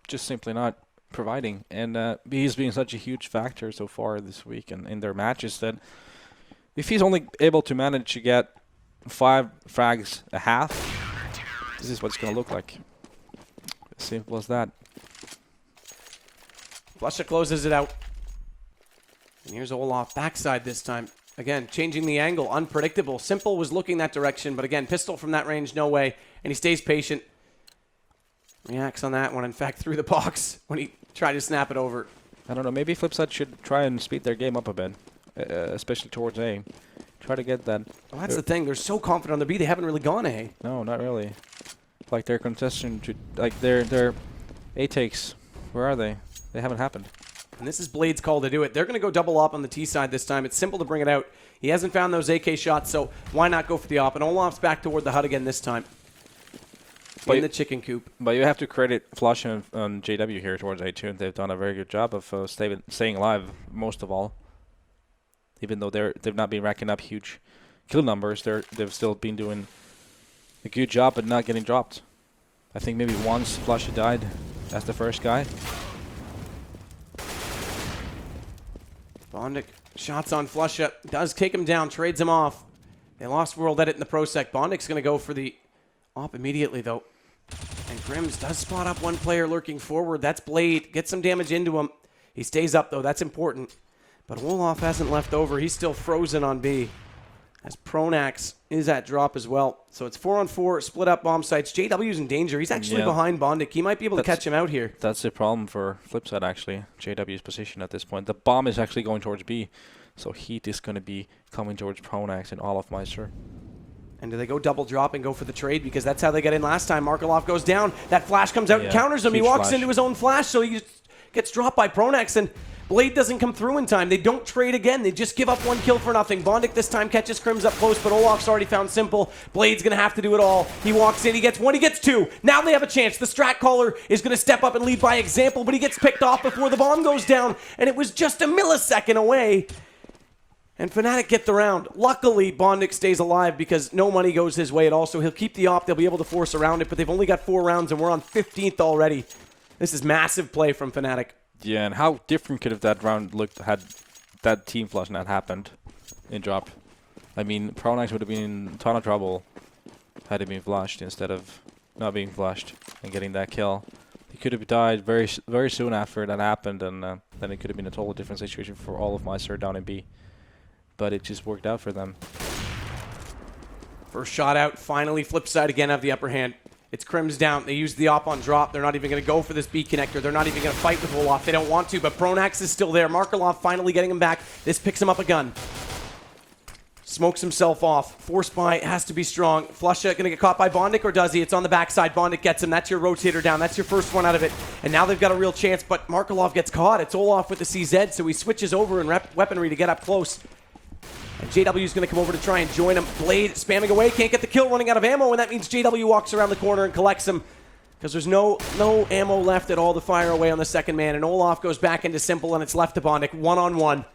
Speaker 2: just simply not providing. And he's been such a huge factor so far this week and in their matches that if he's only able to manage to get 5 frags a half, this is what it's going to look like. As simple as that.
Speaker 1: Flusha closes it out. And here's Olaf backside this time. Again, changing the angle, unpredictable. Simple was looking that direction, but again, pistol from that range, no way. And he stays patient. Reacts on that one, in fact, through the box when he tried to snap it over.
Speaker 2: I don't know, maybe Flipside should try and speed their game up a bit, especially towards A. Try to get that.
Speaker 1: Well, that's the thing. They're so confident on the B, they haven't really gone A.
Speaker 2: No, not really. Like their contestation, like their A takes, where are they? They haven't happened.
Speaker 1: And this is Blade's call to do it. They're going to go double op on the T side this time. It's simple to bring it out. He hasn't found those AK shots, so why not go for the op? And Olaf's back toward the hut again this time. In the chicken coop.
Speaker 2: But you have to credit Flush and JW here towards A2. They've done a very good job of staying alive, most of all. Even though they've not been racking up huge kill numbers, they've still been doing a good job but not getting dropped. I think maybe once Flush died as the first guy.
Speaker 1: Bondik shots on Flusha. Does take him down, trades him off. They lost World Edit in the Pro Sec. Bondik's going to go for the op immediately, though. And Grims does spot up one player lurking forward. That's Blade. Gets some damage into him. He stays up, though. That's important. But Olaf hasn't left over. He's still frozen on B. As Pronax is at drop as well. So it's 4-on-4, split up bomb sites. JW's in danger. He's actually behind Bondik. He might be able to catch him out here.
Speaker 2: That's the problem for Flipside, actually. JW's position at this point. The bomb is actually going towards B. So heat is going to be coming towards Pronax and Olaf Meister.
Speaker 1: And do they go double drop and go for the trade? Because that's how they got in last time. Markelov goes down. That flash comes out and counters him. He walks into his own flash, so he gets dropped by Pronax. And Blade doesn't come through in time. They don't trade again. They just give up 1 kill for nothing. Bondik this time catches Crims up close, but Olaf's already found Simple. Blade's going to have to do it all. He walks in. He gets 1. He gets 2. Now they have a chance. The strat caller is going to step up and lead by example, but he gets picked off before the bomb goes down, and it was just a millisecond away. And Fnatic get the round. Luckily, Bondik stays alive because no money goes his way at all, so he'll keep the op. They'll be able to force around it, but they've only got 4 rounds, and we're on 15th already. This is massive play from Fnatic.
Speaker 2: Yeah, and how different could have that round looked had that team flush not happened in drop? I mean, Pronax would have been in a ton of trouble had he been flushed instead of not being flushed and getting that kill. He could have died very soon after that happened, and then it could have been a totally different situation for all of Meister down in B. But it just worked out for them.
Speaker 1: First shot out. Finally, Flipside again have the upper hand. It's Crims down. They use the op on drop. They're not even going to go for this B connector. They're not even going to fight with Olaf. They don't want to, but Pronax is still there. Markelov finally getting him back. This picks him up a gun. Smokes himself off. Force buy has to be strong. Flusha going to get caught by Bondik, or does he? It's on the backside. Bondik gets him. That's your rotator down. That's your first one out of it. And now they've got a real chance, but Markelov gets caught. It's Olaf with the CZ, so he switches over in weaponry to get up close. And JW is going to come over to try and join him. Blade spamming away, can't get the kill, running out of ammo, and that means JW walks around the corner and collects him because there's no ammo left at all to fire away on the second man. And Olaf goes back into Simple, and it's left to Bondik, 1-on-1.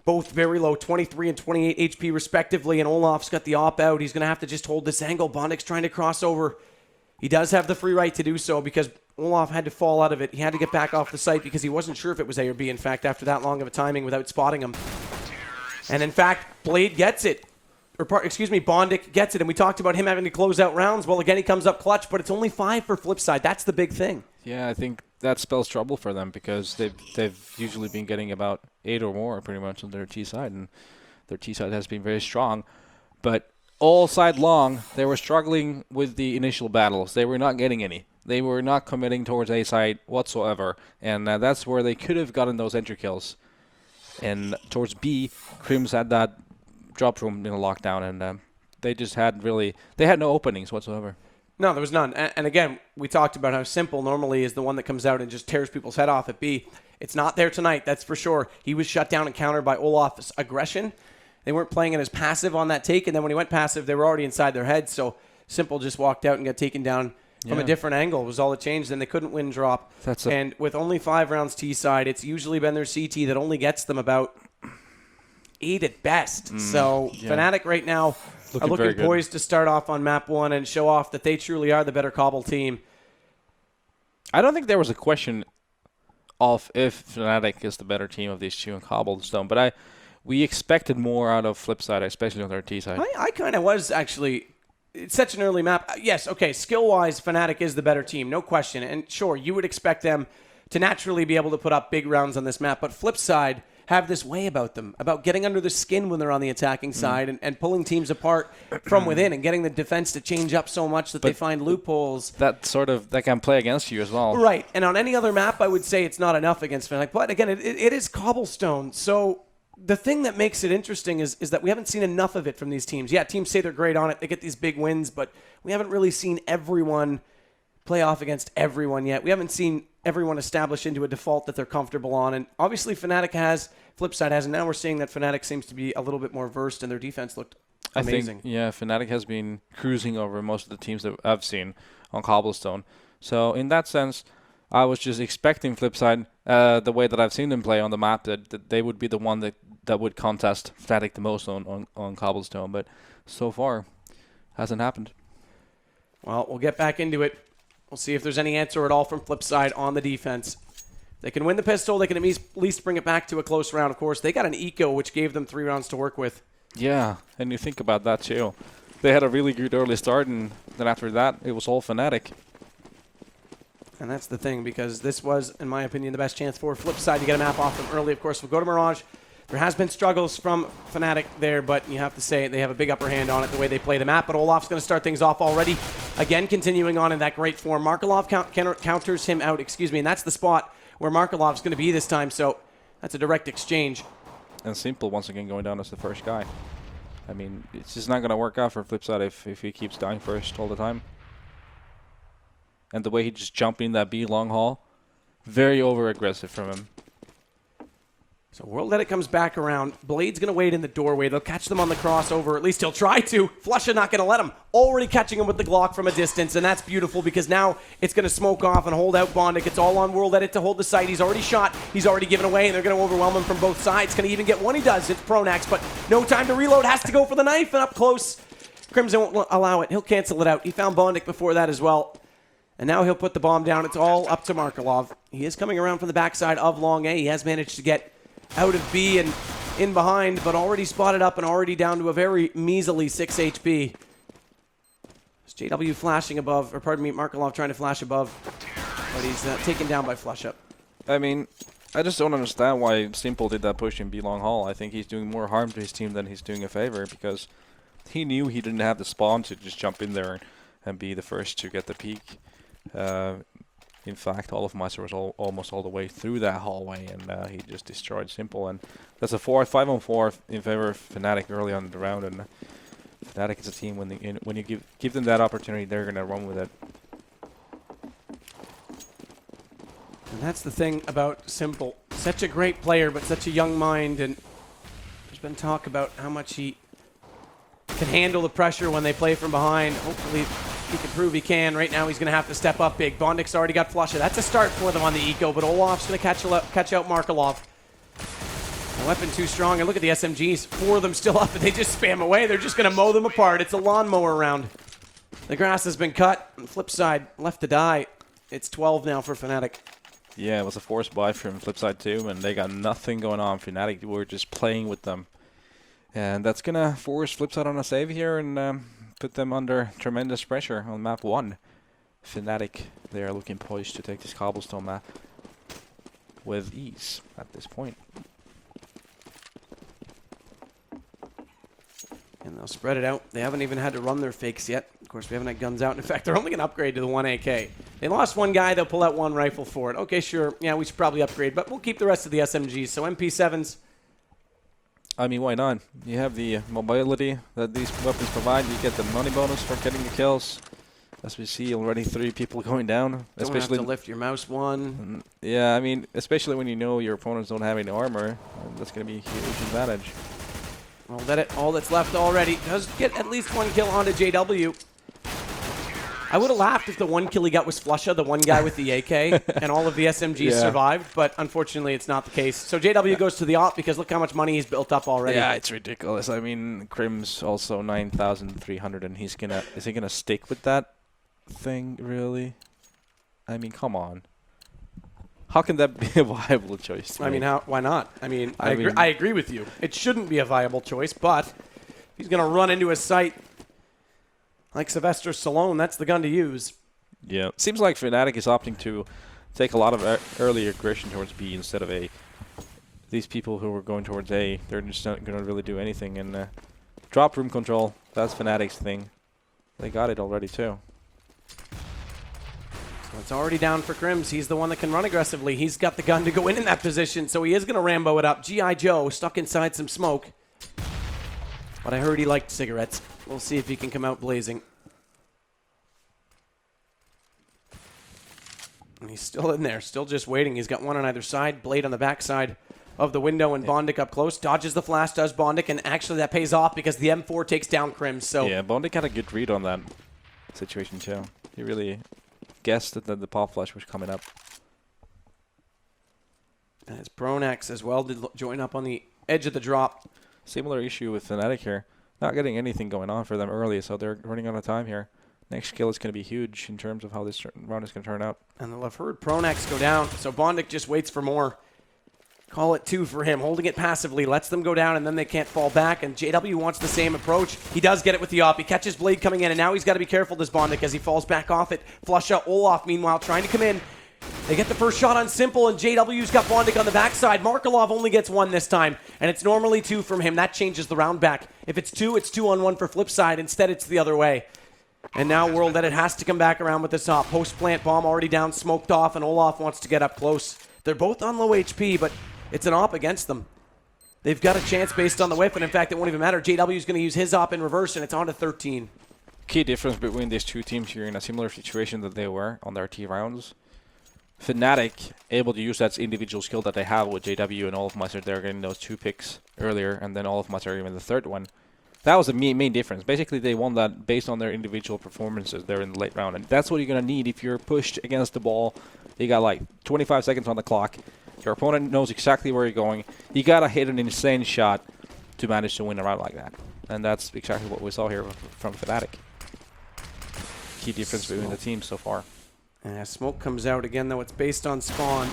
Speaker 1: Both very low, 23 and 28 HP respectively, and Olaf's got the op out. He's going to have to just hold this angle. Bondik's trying to cross over. He does have the free right to do so because Olaf had to fall out of it. He had to get back off the site because he wasn't sure if it was A or B, in fact, after that long of a timing without spotting him. And in fact, Blade gets it. Bondik gets it. And we talked about him having to close out rounds. Well, again, he comes up clutch, but it's only 5 for Flipside. That's the big thing.
Speaker 2: Yeah, I think that spells trouble for them because they've usually been getting about 8 or more pretty much on their T side. And their T side has been very strong. But all side long, they were struggling with the initial battles. They were not getting any. They were not committing towards A side whatsoever, and that's where they could have gotten those entry kills. And towards B, Crims had that drop room in a lockdown, and they just had no openings whatsoever.
Speaker 1: No, there was none. And again, we talked about how Simple normally is the one that comes out and just tears people's head off at B. It's not there tonight, that's for sure. He was shut down and countered by Olaf's aggression. They weren't playing it as passive on that take, and then when he went passive, they were already inside their heads, so Simple just walked out and got taken down from a different angle. It was all that changed, and they couldn't win drop. And with only 5 rounds T-side, it's usually been their CT that only gets them about 8 at best. So Fnatic right now are looking poised to start off on map 1 and show off that they truly are the better Cobble team.
Speaker 2: I don't think there was a question of if Fnatic is the better team of these two in Cobblestone, but we expected more out of Flipside, especially on their T side.
Speaker 1: I kind of was actually. It's such an early map. Yes, okay, skill-wise, Fnatic is the better team, no question. And sure, you would expect them to naturally be able to put up big rounds on this map, but Flipside have this way about them, about getting under the skin when they're on the attacking side and pulling teams apart from within and getting the defense to change up so much that they find loopholes.
Speaker 2: That can play against you as well.
Speaker 1: Right, and on any other map, I would say it's not enough against Fnatic. But again, it is Cobblestone, so the thing that makes it interesting is that we haven't seen enough of it from these teams. Yeah, teams say they're great on it. They get these big wins, but we haven't really seen everyone play off against everyone yet. We haven't seen everyone establish into a default that they're comfortable on. And obviously Fnatic has, Flipside has, and now we're seeing that Fnatic seems to be a little bit more versed and their defense looked amazing.
Speaker 2: I think, Fnatic has been cruising over most of the teams that I've seen on Cobblestone. So in that sense, I was just expecting Flipside, the way that I've seen them play on the map, that they would be the one that would contest Fnatic the most on Cobblestone. But so far, hasn't happened.
Speaker 1: Well, we'll get back into it. We'll see if there's any answer at all from Flipside on the defense. They can win the pistol. They can at least bring it back to a close round, of course. They got an eco, which gave them 3 rounds to work with.
Speaker 2: Yeah, and you think about that, too. They had a really good early start, and then after that, it was all Fnatic.
Speaker 1: And that's the thing, because this was, in my opinion, the best chance for Flipside to get a map off them early. Of course, we'll go to Mirage. There has been struggles from Fnatic there, but you have to say they have a big upper hand on it, the way they play the map. But Olaf's going to start things off already. Again, continuing on in that great form. Markelov counters him out, and that's the spot where Markelov's going to be this time. So that's a direct exchange.
Speaker 2: And Simple, once again, going down as the first guy. I mean, it's just not going to work out for Flipside if he keeps dying first all the time. And the way he just jumped in that B long haul, very over-aggressive from him.
Speaker 1: So World Edit comes back around. Blade's going to wait in the doorway. They'll catch them on the crossover. At least he'll try to. Flusha not going to let him. Already catching him with the Glock from a distance, and that's beautiful because now it's going to smoke off and hold out Bondic. It's all on World Edit to hold the site. He's already shot. He's already given away, and they're going to overwhelm him from both sides. Can he even get one? He does. It's Pronax, but no time to reload. Has to go for the knife, and up close. Crimson won't allow it. He'll cancel it out. He found Bondic before that as well. And now he'll put the bomb down. It's all up to Markelov. He is coming around from the backside of Long A. He has managed to get out of B and in behind, but already spotted up and already down to a very measly 6 HP. It's JW flashing above, or pardon me, Markelov trying to flash above, but he's taken down by Flush Up.
Speaker 2: I mean, I just don't understand why Simple did that push in B long haul. I think he's doing more harm to his team than he's doing a favor because he knew he didn't have the spawn to just jump in there and be the first to get the peak. In fact, all of Meister was almost all the way through that hallway, and he just destroyed Simple. And that's a 5-on-4 in favor of Fnatic early on in the round. And Fnatic is a team when you give them that opportunity, they're gonna run with it.
Speaker 1: And that's the thing about Simple. Such a great player, but such a young mind. And there's been talk about how much he can handle the pressure when they play from behind. Hopefully he can prove he can. Right now he's going to have to step up big. Bondic's already got Flusha. That's a start for them on the eco, but Olaf's going to catch out Markelov. The weapon too strong. And look at the SMGs. 4 of them still up, and they just spam away. They're just going to mow them apart. It's a lawnmower round. The grass has been cut. On the flip side, left to die. It's 12 now for Fnatic.
Speaker 2: Yeah, it was a forced buy from Flipside too, and they got nothing going on. Fnatic were just playing with them. And that's going to force Flipside on a save here and put them under tremendous pressure on map 1. Fnatic, they are looking poised to take this Cobblestone map with ease at this point.
Speaker 1: And they'll spread it out. They haven't even had to run their fakes yet. Of course, we haven't had guns out. In fact, they're only going to upgrade to the 1 AK. They lost one guy. They'll pull out one rifle for it. Okay, sure. Yeah, we should probably upgrade, but we'll keep the rest of the SMGs. So MP7s.
Speaker 2: I mean, why not? You have the mobility that these weapons provide. You get the money bonus for getting the kills. As we see already 3 people going down.
Speaker 1: Don't
Speaker 2: especially
Speaker 1: have to lift your mouse one.
Speaker 2: Yeah, I mean, especially when you know your opponents don't have any armor. That's going to be a huge advantage.
Speaker 1: Well, all that's left already does get at least 1 kill onto JW. I would have laughed if the 1 kill he got was Flusha, the one guy with the AK, and all of the SMGs survived, but unfortunately it's not the case. So JW goes to the op because look how much money he's built up already.
Speaker 2: Yeah, it's ridiculous. I mean, Crim's also 9,300, and is he gonna stick with that thing, really? I mean, come on. How can that be a viable choice?
Speaker 1: I mean, why not? I mean, I agree with you. It shouldn't be a viable choice, but he's going to run into a site like Sylvester Stallone. That's the gun to use.
Speaker 2: Yeah. Seems like Fnatic is opting to take a lot of early aggression towards B instead of A. These people who were going towards A, they're just not going to really do anything. And drop room control, that's Fnatic's thing. They got it already, too.
Speaker 1: So it's already down for Crims. He's the one that can run aggressively. He's got the gun to go in that position, so he is going to Rambo it up. G.I. Joe stuck inside some smoke. But I heard he liked cigarettes. We'll see if he can come out blazing. And he's still in there, still just waiting. He's got one on either side. Blade on the backside of the window, and Bondic up close. Dodges the flash, does Bondic, and actually that pays off because the M4 takes down Crims. So
Speaker 2: yeah, Bondic had a good read on that situation, too. He really guessed that the pop flash was coming up.
Speaker 1: And it's Pronax as well to join up on the edge of the drop.
Speaker 2: Similar issue with Fnatic here. Not getting anything going on for them early, so they're running out of time here. Next kill is going to be huge in terms of how this round is going to turn out.
Speaker 1: And they'll have heard Pronax go down, so Bondic just waits for more. Call it 2 for him, holding it passively, lets them go down, and then they can't fall back, and JW wants the same approach. He does get it with the op. He catches Blade coming in, and now he's got to be careful, this Bondic, as he falls back off it. Flusha, Olaf, meanwhile, trying to come in. They get the first shot on Simple, and JW's got Bondic on the backside. Markelov only gets 1 this time, and it's normally 2 from him. That changes the round back. If it's 2, it's 2 on 1 for Flipside. Instead, it's the other way. And now World Edit has to come back around with this op. Post-plant bomb already down, smoked off, and Olaf wants to get up close. They're both on low HP, but it's an op against them. They've got a chance based on the whip, and in fact, it won't even matter. JW's going to use his op in reverse, and it's on to 13.
Speaker 2: Key difference between these two teams here in a similar situation that they were on their T rounds. Fnatic able to use that individual skill that they have with JW and all of Meister. They're getting those 2 picks earlier, and then all of Meister even the 3rd one. That was the main difference. Basically, they won that based on their individual performances there in the late round, and that's what you're going to need if you're pushed against the ball. You got like 25 seconds on the clock. Your opponent knows exactly where you're going. You got to hit an insane shot to manage to win a round like that, and that's exactly what we saw here from Fnatic. Key difference between the teams so far.
Speaker 1: Smoke comes out again, though it's based on spawn.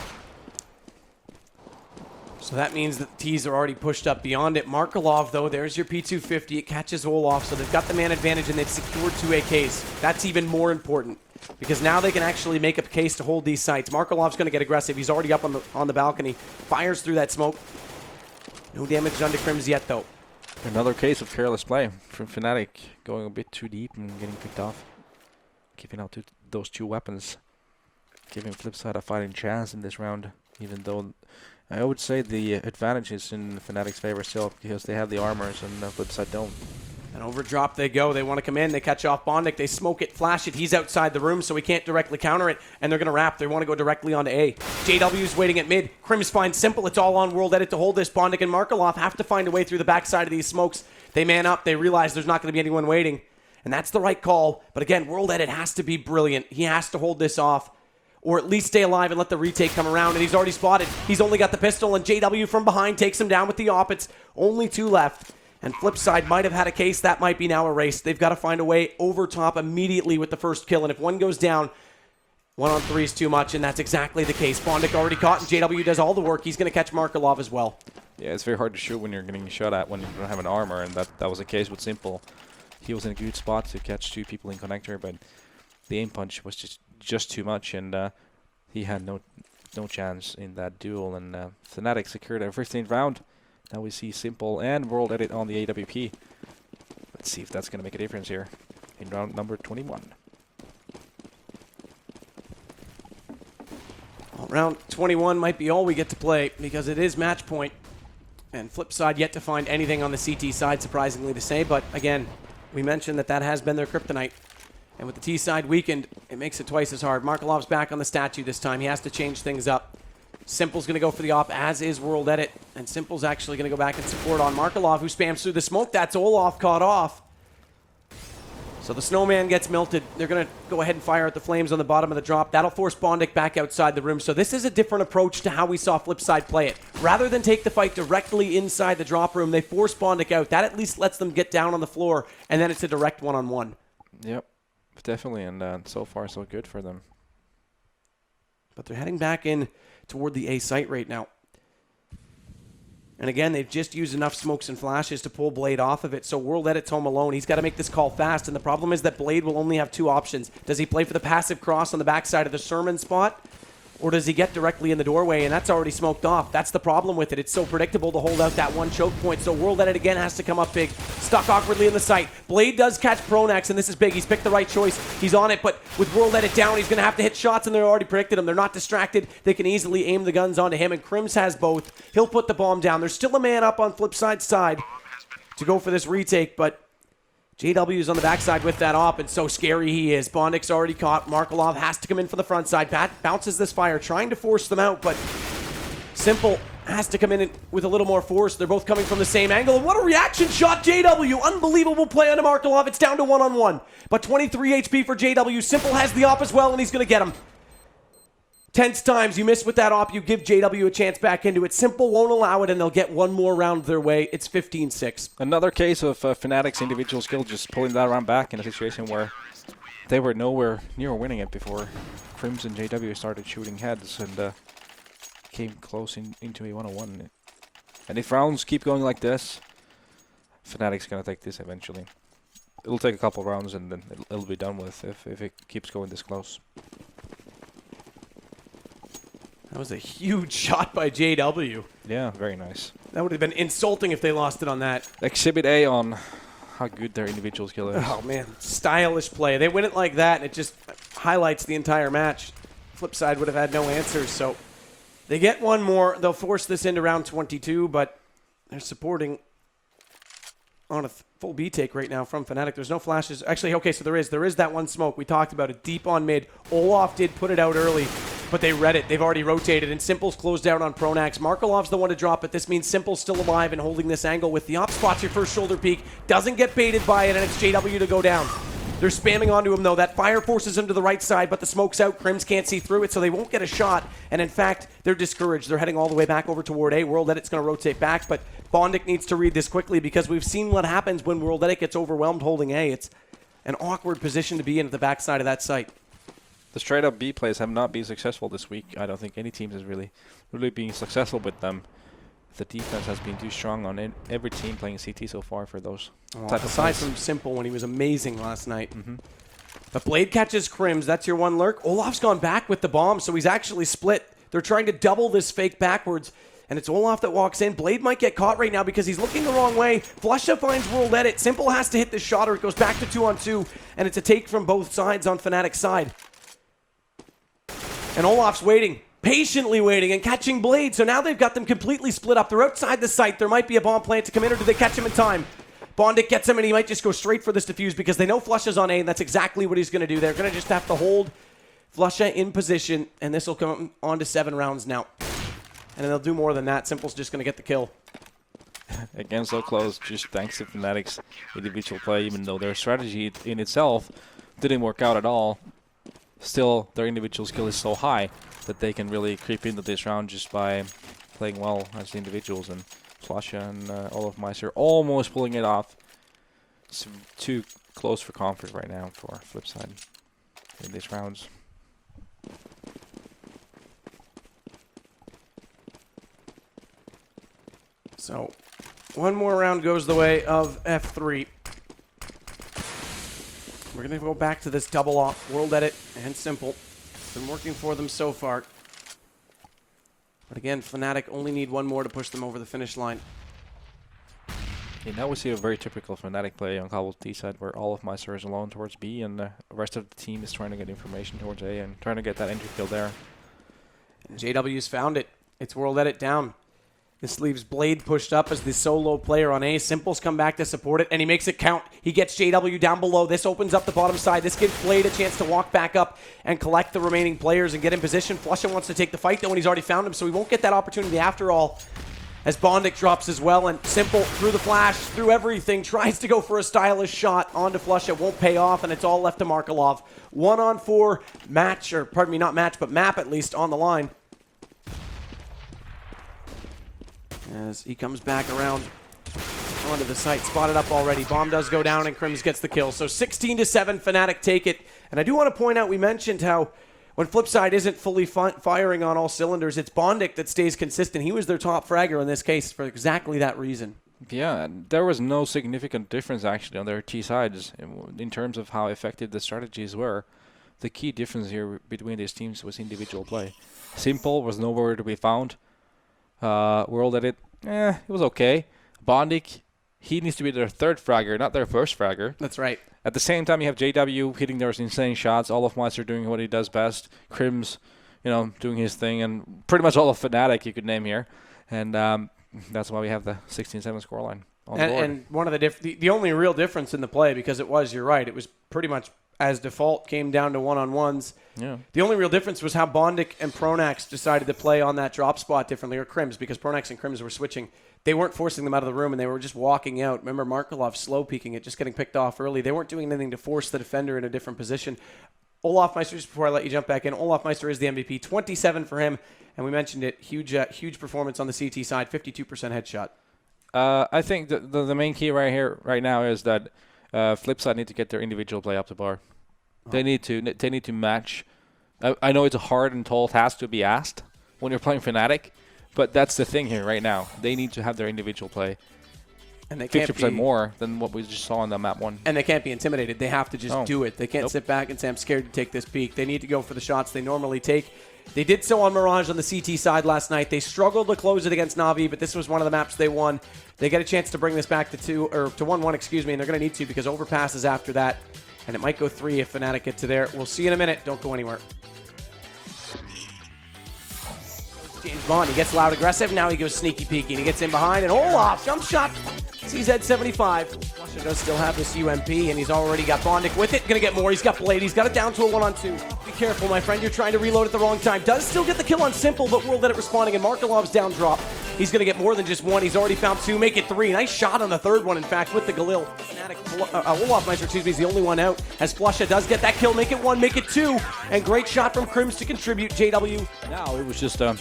Speaker 1: So that means that the T's are already pushed up beyond it. Markelov, though, there's your P250. It catches Olaf, so they've got the man advantage, and they've secured 2 AKs. That's even more important, because now they can actually make a case to hold these sites. Markelov's going to get aggressive. He's already up on the balcony. Fires through that smoke. No damage done to Crims yet, though.
Speaker 2: Another case of careless play from Fnatic, going a bit too deep and getting picked off. Keeping out those 2 weapons, giving Flipside a fighting chance in this round, even though I would say the advantage is in Fnatic's favor still, because they have the armors and Flipside don't.
Speaker 1: And over drop they go. They want to come in. They catch off Bondic. They smoke it, flash it. He's outside the room, so he can't directly counter it. And they're going to wrap. They want to go directly onto A. JW's waiting at mid. Crims finds Simple. It's all on World Edit to hold this. Bondic and Markelov have to find a way through the backside of these smokes. They man up. They realize there's not going to be anyone waiting. And that's the right call. But again, World Edit has to be brilliant. He has to hold this off, or at least stay alive and let the retake come around. And he's already spotted. He's only got the pistol, and JW from behind takes him down with the op. It's only 2 left. And Flipside might have had a case. That might be now erased. They've got to find a way over top immediately with the first kill. And if one goes down, 1 on 3 is too much, and that's exactly the case. Bondic already caught, and JW does all the work. He's going to catch Markelov as well.
Speaker 2: Yeah, it's very hard to shoot when you're getting shot at when you don't have an armor, and that was the case with Simple. He was in a good spot to catch 2 people in connector, but the aim punch was just too much, and he had no chance in that duel. And Fnatic secured a 15th round. Now we see Simple and World Edit on the AWP. Let's see if that's going to make a difference here in round number 21.
Speaker 1: Round 21 might be all we get to play because it is match point. And Flipside yet to find anything on the CT side, surprisingly to say. But again, we mentioned that has been their kryptonite. And with the T side weakened, it makes it twice as hard. Markelov's back on the statue this time. He has to change things up. Simple's going to go for the op, as is World Edit. And Simple's actually going to go back and support on Markelov, who spams through the smoke. That's Olaf caught off. So the snowman gets melted. They're going to go ahead and fire at the flames on the bottom of the drop. That'll force Bondic back outside the room. So this is a different approach to how we saw Flipside play it. Rather than take the fight directly inside the drop room, they force Bondic out. That at least lets them get down on the floor, and then it's a direct one-on-one.
Speaker 2: Yep, definitely, and so far so good for them.
Speaker 1: But they're heading back in toward the A site right now. And again, they've just used enough smokes and flashes to pull Blade off of it. So World Edit's home alone. He's got to make this call fast. And the problem is that Blade will only have two options. Does he play for the passive cross on the backside of the Sermon spot? Or does he get directly in the doorway? And that's already smoked off. That's the problem with it. It's so predictable to hold out that one choke point. So World Edit again has to come up big. Stuck awkwardly in the site. Blade does catch Pronax, and this is big. He's picked the right choice. He's on it, but with World Edit down, he's going to have to hit shots, and they're already predicted him. They're not distracted. They can easily aim the guns onto him, and Crims has both. He'll put the bomb down. There's still a man up on Flipside's side to go for this retake, but JW's on the backside with that op, and so scary he is. Bondic's already caught. Markelov has to come in for the front side. Bat bounces this fire, trying to force them out, but Simple has to come in with a little more force. They're both coming from the same angle, and what a reaction shot, JW! Unbelievable play onto Markelov. It's down to one-on-one, but 23 HP for JW. Simple has the op as well, and he's going to get him. Tense times, you miss with that op, you give JW a chance back into it. Simple won't allow it, and they'll get one more round their way. It's 15-6.
Speaker 2: Another case of Fnatic's individual skill just pulling that round back in a situation where they were nowhere near winning it before Crims and JW started shooting heads and came close into a 1-on-1. And if rounds keep going like this, Fnatic's going to take this eventually. It'll take a couple rounds and then it'll be done with if it keeps going this close.
Speaker 1: That was a huge shot by JW.
Speaker 2: Yeah, very nice.
Speaker 1: That would have been insulting if they lost it on that.
Speaker 2: Exhibit A on how good their individual skill is.
Speaker 1: Oh, man. Stylish play. They win it like that, and it just highlights the entire match. Flipside would have had no answers, so they get one more. They'll force this into round 22, but they're supporting on a full B take right now from Fnatic. There's no flashes. Actually, okay, so there is that one smoke. We talked about it deep on mid. Olaf did put it out early, but they read it. They've already rotated, and Simple's closed out on Pronax. Markelov's the one to drop it. This means Simple's still alive and holding this angle with the op spots your first shoulder peek. Doesn't get baited by it, and it's JW to go down. They're spamming onto him, though. That fire forces him to the right side, but the smoke's out. Crims can't see through it, so they won't get a shot. And in fact, they're discouraged. They're heading all the way back over toward A. World Edit's going to rotate back, but Bondic needs to read this quickly because we've seen what happens when World Edit gets overwhelmed holding A. It's an awkward position to be in at the backside of that site.
Speaker 2: The straight-up B plays have not been successful this week. I don't think any team has really been successful with them. The defense has been too strong on every team playing CT so far for those type
Speaker 1: aside
Speaker 2: of plays.
Speaker 1: from Simple when he was amazing last night. But Blade catches Crims. That's your one lurk. Olaf's gone back with the bomb, so he's actually split. They're trying to double this fake backwards, and it's Olaf that walks in. Blade might get caught right now because he's looking the wrong way. Flusha finds World Edit. Simple has to hit this shot or it goes back to 2-on-2, and it's a take from both sides on Fnatic's side. And Olaf's waiting. Patiently waiting and catching Blade. So now they've got them completely split up. They're outside the site. There might be a bomb plant to come in, or do they catch him in time? Bondic gets him, and he might just go straight for this defuse because they know Flusha's on A, and that's exactly what he's going to do. They're going to just have to hold Flusha in position, and this will come on to 7 rounds now. And then they'll do more than that. Simple's just going to get the kill.
Speaker 2: Again, so close, just thanks to Fnatic's individual play, even though their strategy in itself didn't work out at all. Still, their individual skill is so high that they can really creep into this round just by playing well as the individuals. And Flusha and Olaf Meister almost pulling it off. It's too close for comfort right now for Flipside in these rounds.
Speaker 1: So, one more round goes the way of F3. We're going to go back to this double off. World Edit and Simple. Been working for them so far. But again, Fnatic only need one more to push them over the finish line.
Speaker 2: Yeah, now we see a very typical Fnatic play on Cobble T side where all of Meister is alone towards B and the rest of the team is trying to get information towards A and trying to get that entry kill there.
Speaker 1: And JW's found it. It's World Edit down. This leaves Blade pushed up as the solo player on A. Simple's come back to support it, and he makes it count. He gets JW down below. This opens up the bottom side. This gives Blade a chance to walk back up and collect the remaining players and get in position. Flusha wants to take the fight, though, and he's already found him, so he won't get that opportunity after all. As Bondic drops as well, and Simple, through the flash, through everything, tries to go for a stylish shot onto Flusha. Won't pay off, and it's all left to Markelov. 1-on-4 match, or pardon me, not match, but map at least on the line. As he comes back around onto the site, spotted up already. Bomb does go down, and Crims gets the kill. So 16-7, Fnatic take it. And I do want to point out, we mentioned how when Flipside isn't fully firing on all cylinders, it's Bondic that stays consistent. He was their top fragger in this case for exactly that reason.
Speaker 2: Yeah, there was no significant difference actually on their T sides in terms of how effective the strategies were. The key difference here between these teams was individual play. Simple was nowhere to be found. World Edit, it was okay. Bondic, he needs to be their third fragger, not their first fragger.
Speaker 1: That's right.
Speaker 2: At the same time, you have JW hitting those insane shots. Olofmeister doing what he does best. Crims, doing his thing, and pretty much all of Fnatic you could name here. And that's why we have the 16-7 scoreline on board.
Speaker 1: And one of the only real difference in the play, because you're right, it was pretty much as default, came down to one-on-ones.
Speaker 2: Yeah.
Speaker 1: The only real difference was how Bondic and Pronax decided to play on that drop spot differently, or Crims, because Pronax and Crims were switching. They weren't forcing them out of the room, and they were just walking out. Remember Markelov slow peeking it, just getting picked off early. They weren't doing anything to force the defender in a different position. Olofmeister, just before I let you jump back in, Olofmeister is the MVP. 27 for him, and we mentioned it. Huge performance on the CT side, 52% headshot.
Speaker 2: I think the main key right now is that Flipside need to get their individual play up the bar. They need to match. I know it's a hard and tall task to be asked when you're playing Fnatic, but that's the thing here right now. They need to have their individual play.
Speaker 1: And they can't
Speaker 2: 50% more than what we just saw on the map one.
Speaker 1: And they can't be intimidated. They have to just do it. They can't sit back and say, I'm scared to take this peek. They need to go for the shots they normally take. They did so on Mirage on the CT side last night. They struggled to close it against Na'Vi, but this was one of the maps they won. They get a chance to bring this back to 1-1, excuse me, and they're going to need to because Overpass is after that. And it might go 3 if Fnatic get to there. We'll see in a minute. Don't go anywhere. James Bond, he gets loud aggressive. Now he goes sneaky peeky. He gets in behind, and Olaf, jump shot. CZ75. Flusha does still have this UMP, and he's already got Bondic with it. Gonna get more. He's got Blade. He's got it down to a 1-on-2. Be careful, my friend. You're trying to reload at the wrong time. Does still get the kill on Simple, but World Edit responding, and Markelov's down drop. He's gonna get more than just 1. He's already found 2. Make it 3. Nice shot on the 3rd one, in fact, with the Galil. Olofmeister, excuse me, is the only one out. As Flusha does get that kill, make it 1, make it 2. And great shot from Crims to contribute. JW.
Speaker 2: Now it was just a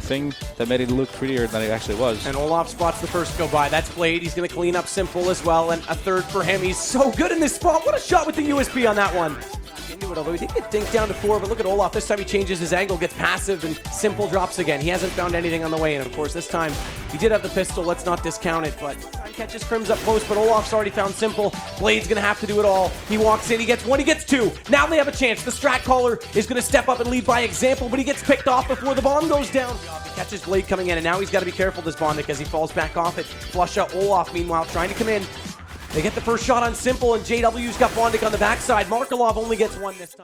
Speaker 2: thing that made it look prettier than it actually was.
Speaker 1: And Olaf spots the first go by. That's Blade. He's going to clean up Simple as well. And a 3rd for him. He's so good in this spot. What a shot with the USP on that one. Into it, although he did get dinked down to 4. But look at Olaf. This time he changes his angle, gets passive, and Simple drops again. He hasn't found anything on the way. And of course, this time he did have the pistol. Let's not discount it. But catches Crims up close. But Olaf's already found Simple. Blade's going to have to do it all. He walks in. He gets 1. He gets 2. Now they have a chance. The strat caller is going to step up and lead by example. But he gets picked off before the bomb goes down. He catches Blade coming in. And now he's got to be careful, this Bondic, as he falls back off it. Flusha, Olaf, meanwhile, trying to come in. They get the first shot on Simple. And JW's got Bondic on the backside. Markelov only gets 1 this time.